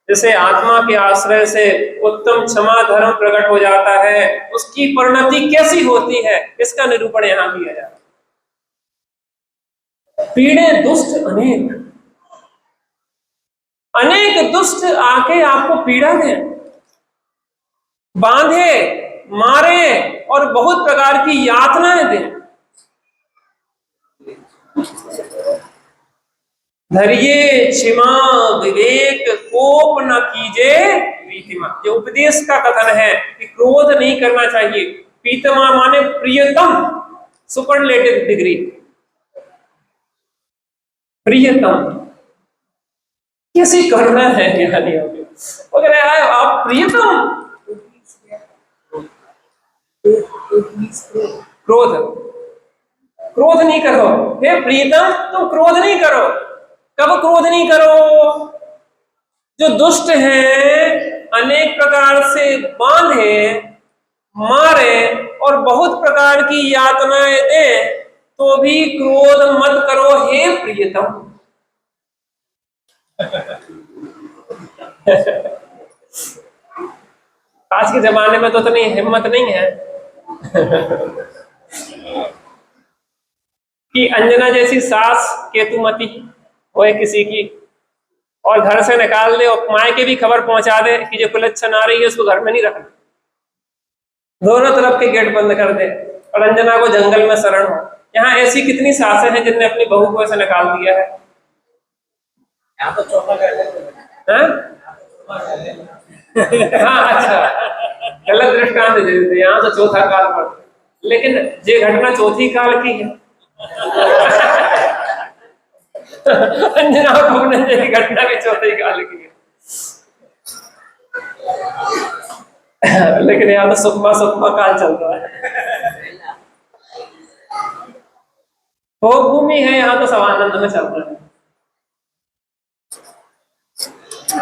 जैसे आत्मा के आश्रय से उत्तम क्षमा धर्म प्रकट हो जाता है, उसकी परिणति कैसी होती है इसका निरूपण यहां किया जाता है। पीड़े दुष्ट अनेक, अनेक दुष्ट आके आपको पीड़ा दें, बांधे, मारे और बहुत प्रकार की यातनाएं दें। धैर्य क्षमा विवेक कोप न कीजे प्रीतिमा, ये उपदेश का कथन है कि क्रोध नहीं करना चाहिए। प्रीतमा माने प्रियतम, सुपरलेटिव डिग्री, प्रियतम कैसी करना है ज्ञानियों के। अगर आप प्रियतम, क्रोध, क्रोध नहीं करो। हे प्रीतम तुम क्रोध नहीं करो। कब क्रोध नहीं करो? जो दुष्ट हैं, अनेक प्रकार से बांधे, मारे और बहुत प्रकार की यातनाएं दे, तो भी क्रोध मत करो हे प्रियतम। आज के जमाने में तो इतनी हिम्मत नहीं है कि अंजना जैसी सास केतुमती होए किसी की, और घर से निकाल दे और मायके भी खबर पहुंचा दे कि जो कुलच्छन आ रही है उसको घर में नहीं रखना, दोनों तरफ के गेट बंद कर दे और अंजना को जंगल में शरण हो। यहाँ ऐसी कितनी सासें हैं जिनने अपनी बहू को ऐसे निकाल दिया है। यहाँ तो चौथा हाँ अच्छा, गलत दृष्टांत दे देते, यहाँ तो चौथा काल पर, लेकिन ये घटना चौथी काल की है। अंजना और भुवनेश्वर की घटना के चौथे काल की है। लेकिन यहाँ तो सुकमा सुकमा काल चल रहा है। भोग भूमि है, यहाँ तो सब आनंद में चल रहा है।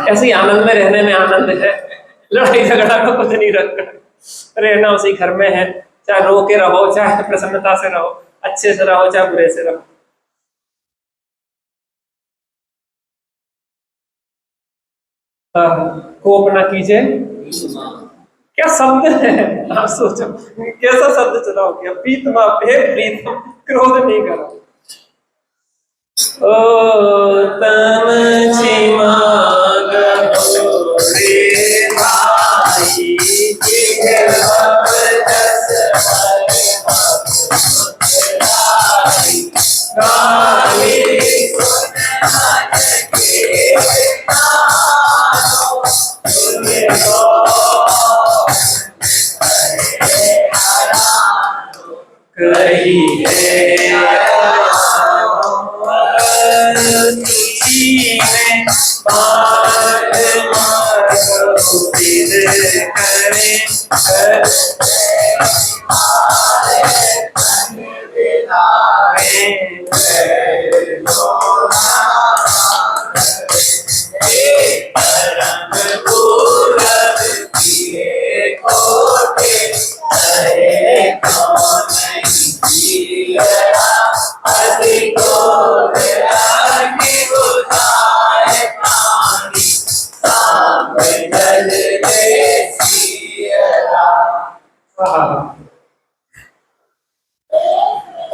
ऐसे आनंद में रहने में आनंद है, लड़ाई झगड़ा को कुछ नहीं रखा, रहना उसी घर में है, चाहे रो के रहो चाहे प्रसन्नता से रहो, अच्छे से रहो चाहे बुरे से रहो। कोप ना कीजिए, क्या शब्द है, आप सोचो कैसा शब्द चुनाव किया। प्रीतमा, हे प्रीतम क्रोध नहीं करो। ओ तम क्षमा गो रे भाई,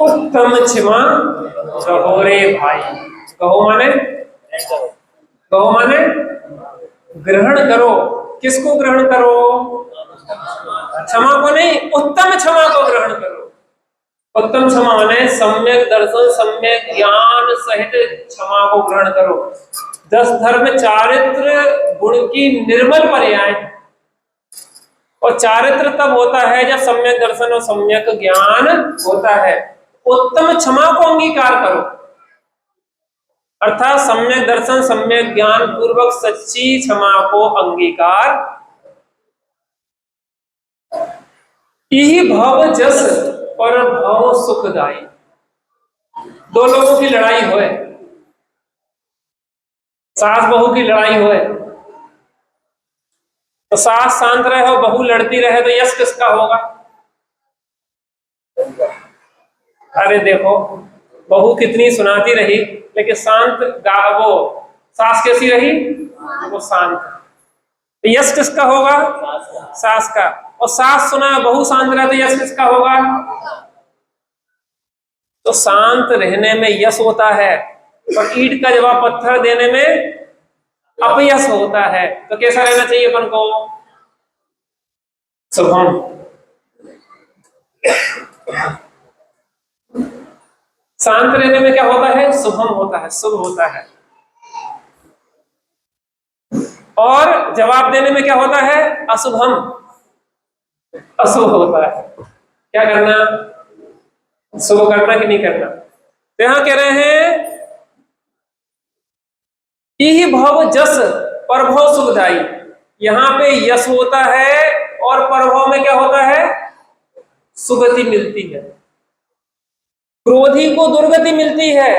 उत्तम क्षमा कहो रे भाई। कहो माने, कहो माने ग्रहण करो। किसको ग्रहण करो? क्षमा को नहीं, उत्तम क्षमा को ग्रहण करो। उत्तम क्षमा माने सम्यक दर्शन सम्यक ज्ञान सहित क्षमा को ग्रहण करो। 10 धर्म चारित्र गुण की निर्मल पर्याय, और चारित्र तब होता है जब सम्यक दर्शन और सम्यक ज्ञान होता है। उत्तम क्षमा को अंगीकार करो, अर्थात सम्यक दर्शन सम्यक ज्ञान पूर्वक सच्ची क्षमा को अंगीकार। यही भव जस पर भव सुखदाई। दो लोगों की लड़ाई होए, सास बहू की लड़ाई होए, तो सास शांत रहे हो बहू लड़ती रहे तो यश किसका होगा? अरे देखो बहू कितनी सुनाती रही लेकिन शांत, वो सास कैसी रही? वो शांत। तो यश किसका होगा? सास का। और सास सुना बहू शांत रहे तो यश किसका होगा? तो शांत रहने में यश होता है, और ईंट का जवाब पत्थर देने में अपयश होता है। तो कैसा रहना चाहिए अपन को? शुभम। शांत रहने में क्या होता है? शुभम होता है, शुभ होता है। और जवाब देने में क्या होता है? अशुभम, अशुभ होता है। क्या करना? शुभ करना कि नहीं करना? तो यहां कह रहे हैं इह भव जस परभव सुखदाई। यहां पे यश होता है और परभव में क्या होता है? सुगति मिलती है। क्रोधी को दुर्गति मिलती है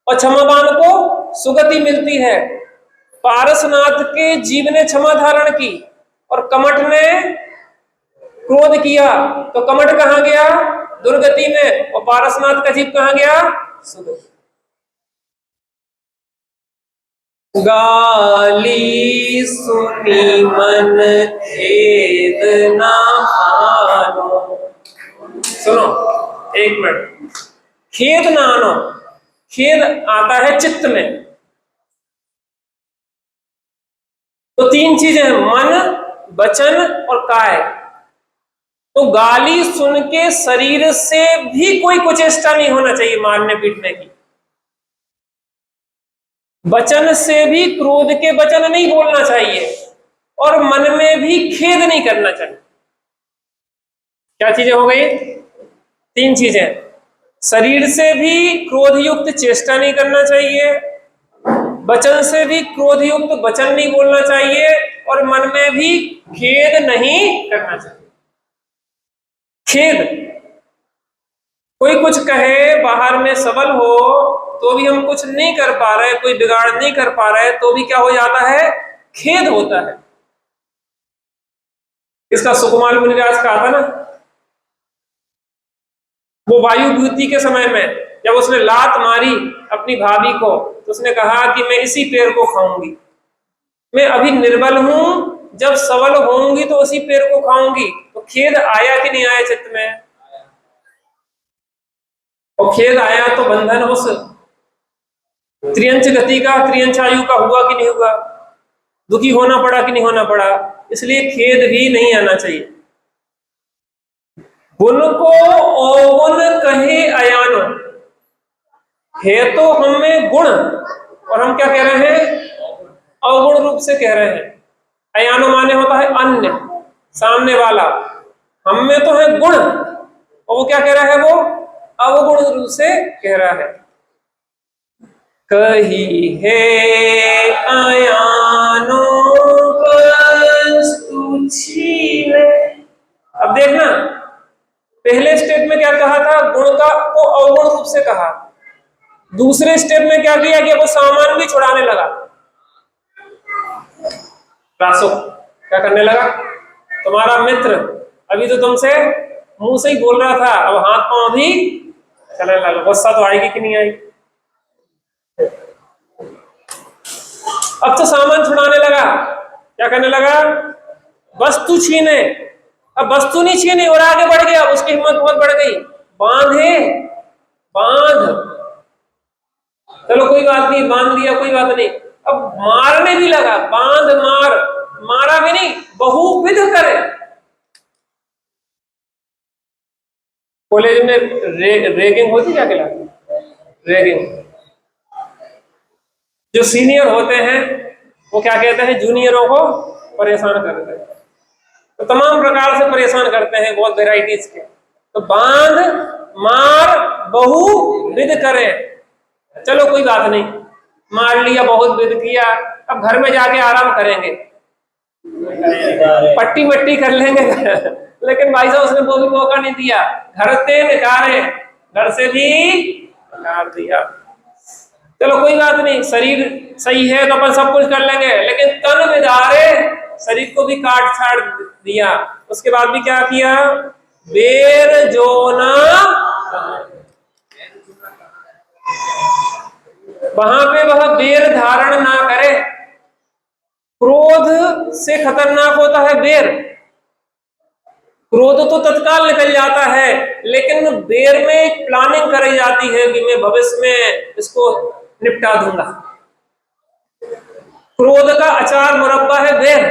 और क्षमावान को सुगति मिलती है। पारसनाथ के जीव ने क्षमा धारण की और कमठ ने क्रोध किया, तो कमठ कहां गया? दुर्गति में। और पारसनाथ का जीव कहां गया? सुगति। गाली सुनी मन खेद ना मानो। सुनो एक मिनट, खेद ना आनो, खेद आता है चित्त में। तो तीन चीजें हैं, मन, वचन और काय। तो गाली सुन के शरीर से भी कोई कुचेष्टा नहीं होना चाहिए मारने पीटने की। वचन से भी क्रोध के वचन नहीं बोलना चाहिए और मन में भी खेद नहीं करना चाहिए। क्या चीजें हो गई? तीन चीजें। शरीर से भी क्रोध युक्त चेष्टा नहीं करना चाहिए, वचन से भी क्रोध युक्त वचन नहीं बोलना चाहिए और मन में भी खेद नहीं करना चाहिए। खेद, कोई कुछ कहे, बाहर में सबल हो तो भी हम कुछ नहीं कर पा रहे, कोई बिगाड़ नहीं कर पा रहे, तो भी क्या हो जाता है? खेद होता है। इसका सुकुमार मुनिराज कहा था ना, वो वायुभूति के समय में जब उसने लात मारी अपनी भाभी को, तो उसने कहा कि मैं इसी पेड़ को खाऊंगी, मैं अभी निर्बल हूं, जब सबल होंगी तो उसी पेड़ को खाऊंगी। तो खेद आया कि नहीं आया चित्त में? और खेद आया तो बंधन उस त्रियंच गति का, त्रियंच आयु का हुआ कि नहीं हुआ? दुखी होना पड़ा कि नहीं होना पड़ा? इसलिए खेद भी नहीं आना चाहिए। गुण को अवगुण कहे अयानो, है तो हमें गुण और हम क्या कह रहे हैं? अवगुण रूप से कह रहे हैं। अयानो माने होता है अन्य, सामने वाला। हम में तो है गुण और वो क्या कह रहा है? वो अवगुण रूप से कह रहा है। कही है अयानो वस्तु छीने। अब देखना, पहले स्टेप में क्या कहा था? गुण का को अवगुण रूप से कहा। दूसरे स्टेप में क्या किया कि वो सामान भी छुड़ाने लगा। रासो क्या करने लगा? तुम्हारा मित्र अभी तो तुमसे मुंह से ही बोल रहा था, अब हाथ पांव भी चलने लगा। गुस्सा तो आएगी कि नहीं आएगी? अब तो सामान छुड़ाने लगा। क्या करने लगा? वस्तु छीने। अब वस्तु नहीं छीने और आगे बढ़ गया, उसकी हिम्मत बहुत बढ़ गई। बांधे, बांध, चलो कोई बात नहीं, बांध दिया, कोई बात नहीं। अब मारने भी लगा, बांध मार, मारा भी नहीं, बहुविध करे। कॉलेज में रैगिंग होती क्या कहलाती? रैगिंग। जो सीनियर होते हैं वो क्या कहते हैं? जूनियरों को परेशान करते हैं। तो तमाम प्रकार से परेशान करते हैं, बहुत वेराइटीज के। तो बांध मार बहुविध करें। चलो कोई बात नहीं, मार लिया, बहुत विध किया, अब घर में जाके आराम करेंगे, पट्टी मट्टी कर लेंगे। लेकिन भाई साहब उसने वो भी मौका नहीं दिया, घर से निकाले, घर से भी निकाल दिया। चलो कोई बात नहीं, शरीर सही है तो अपन सब कुछ कर लेंगे, लेकिन तन विदारे, शरीर को भी काट छाड़ दिया। उसके बाद भी क्या किया? बेर जोना, वहां पे वह बेर धारण ना करे। क्रोध से खतरनाक होता है बेर। क्रोध तो तत्काल निकल जाता है, लेकिन बेर में एक प्लानिंग करी जाती है कि मैं भविष्य में इसको निपटा दूंगा। क्रोध का अचार मुरब्बा है बेर,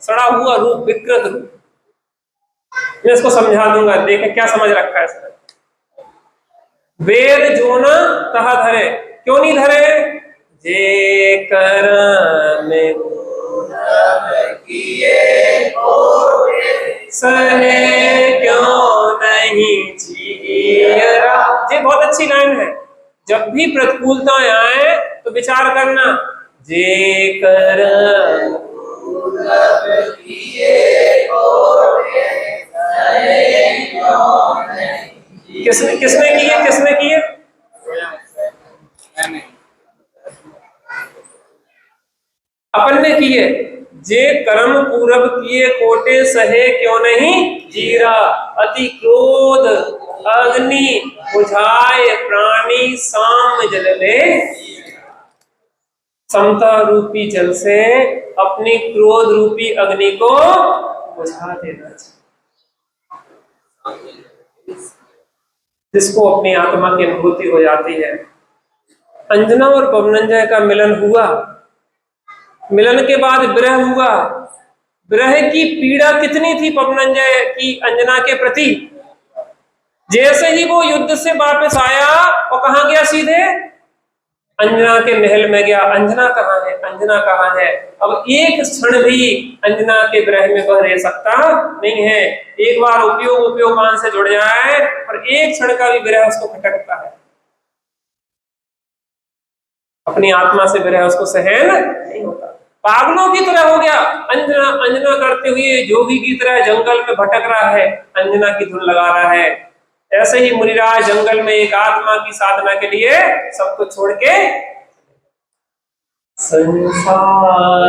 सड़ा हुआ रूप, विकृत रूप। मैं इसको समझा दूंगा, देखें क्या समझ रखा है इसमें। वेद जो न तह धरे, क्यों नहीं धरे? जे कर्म सहे क्यों नहीं जीरा। ये बहुत अच्छी लाइन है। जब भी प्रतिकूलताएं आए तो विचार करना, जे कर्म किसने किसने किए, किसने किए? अपन ने किए। जे कर्म पूरब किए कोटे सहे क्यों नहीं जीरा। अति क्रोध अग्नि बुझाए प्राणी साम जल ले। समता रूपी जल से अपनी क्रोध रूपी अग्नि को बुझा देना चाहिए, जिसको अपनी आत्मा की अनुभूति हो जाती है। अंजना और पवनंजय का मिलन हुआ, मिलन के बाद विरह हुआ। विरह की पीड़ा कितनी थी पवनंजय की अंजना के प्रति। जैसे ही वो युद्ध से वापस आया और कहां गया? सीधे अंजना के महल में गया। अंजना कहाँ है? अंजना कहाँ है? अब एक क्षण भी अंजना के विरह में वह रह सकता नहीं है। एक बार उपयोग मान से जुड़ जाए और एक क्षण का भी विरह उसको खटकता है, अपनी आत्मा से विरह उसको सहन नहीं होता। पागलों की तरह हो गया। अंजना अंजना करते हुए जोगी की तरह जंगल में भटक रहा है, अंजना की धुन लगा रहा है। ऐसे ही मुनिराज जंगल में एक आत्मा की साधना के लिए सब कुछ छोड़ के संसार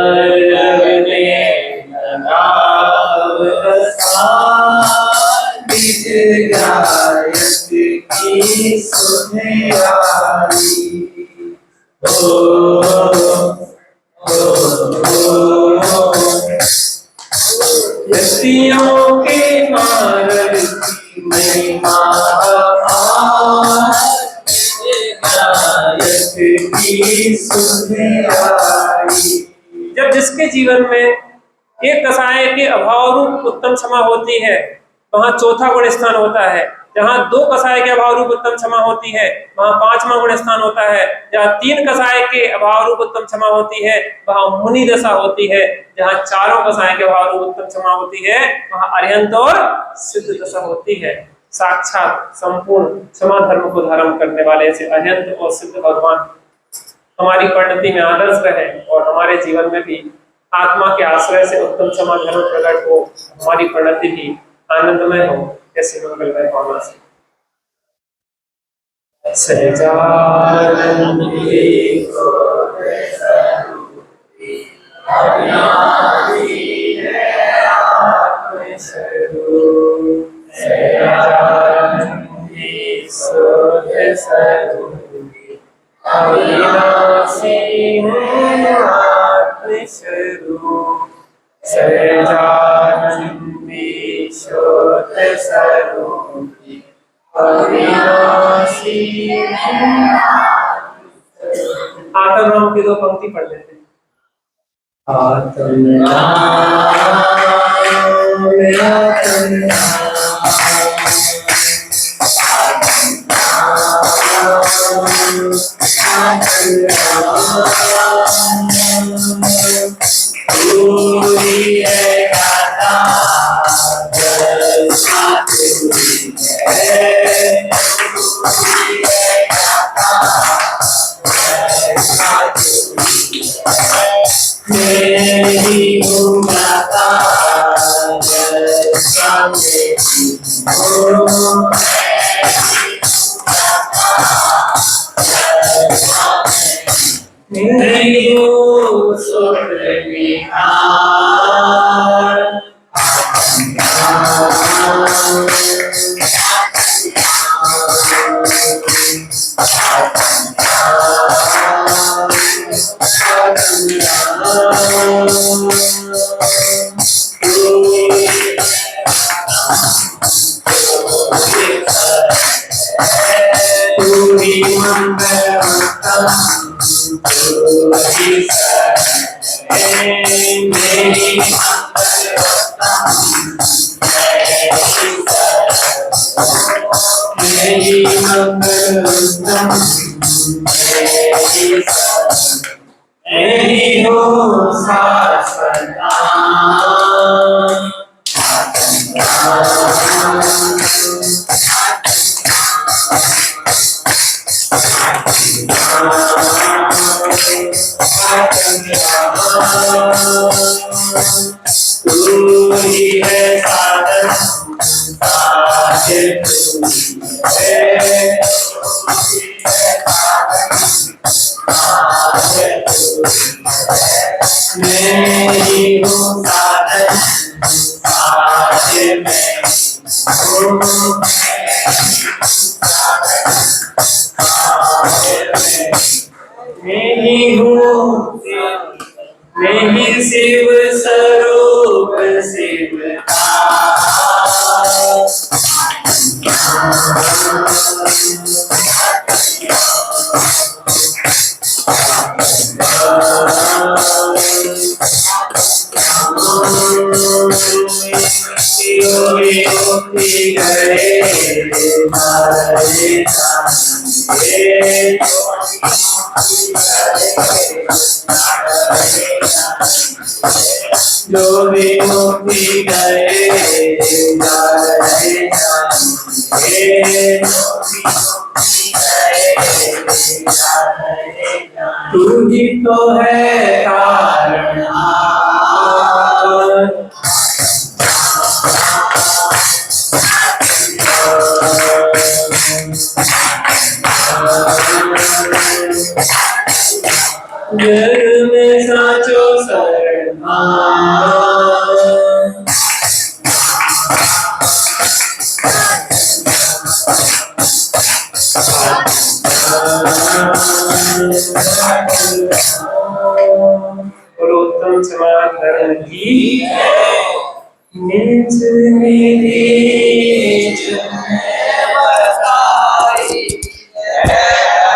व्यक्तियों के मार्ग की महिमा जब जिसके जीवन में एक कसाय के अभाव रूप उत्तम क्षमा होती है, वहां चौथा गुण स्थान होता है। जहां दो कसाय के अभाव रूप उत्तम क्षमा होती है, वहां पांचवा गुण स्थान होता है। जहां तीन कसाय के अभाव रूप उत्तम क्षमा होती है, वहां मुनि दशा होती है। जहां चारों कसाय के अभाव रूप उत्तम क्षमा होती है, वहां अरिहंत और सिद्ध दशा होती है। साक्षात संपूर्ण क्षमा धर्म को धारण करने वाले ऐसे अरिहंत और सिद्ध भगवान हमारी परिणति में आदर्श रहे और हमारे जीवन में भी आत्मा के आश्रय से उत्तम क्षमा धर्म प्रकट हो, हमारी परिणति भी आनंदमय हो। ऐसे मंगलमय भावना से आत्म नाम की दो पंक्ति पढ़ लेते हैं। आत्म मेरी मेरी मंगल उत्तम मेरी हो शाश्वता तू ही है साधन साधन मेरी हो साधन साधन मेरी हूँ मेरी शिव स्वरूप शिवता मुक्ति करे जो भी मुक्ति करे तू ही तो है कारण जग में साचो शरण पुरुषोत्तम समान धर्म की निज निज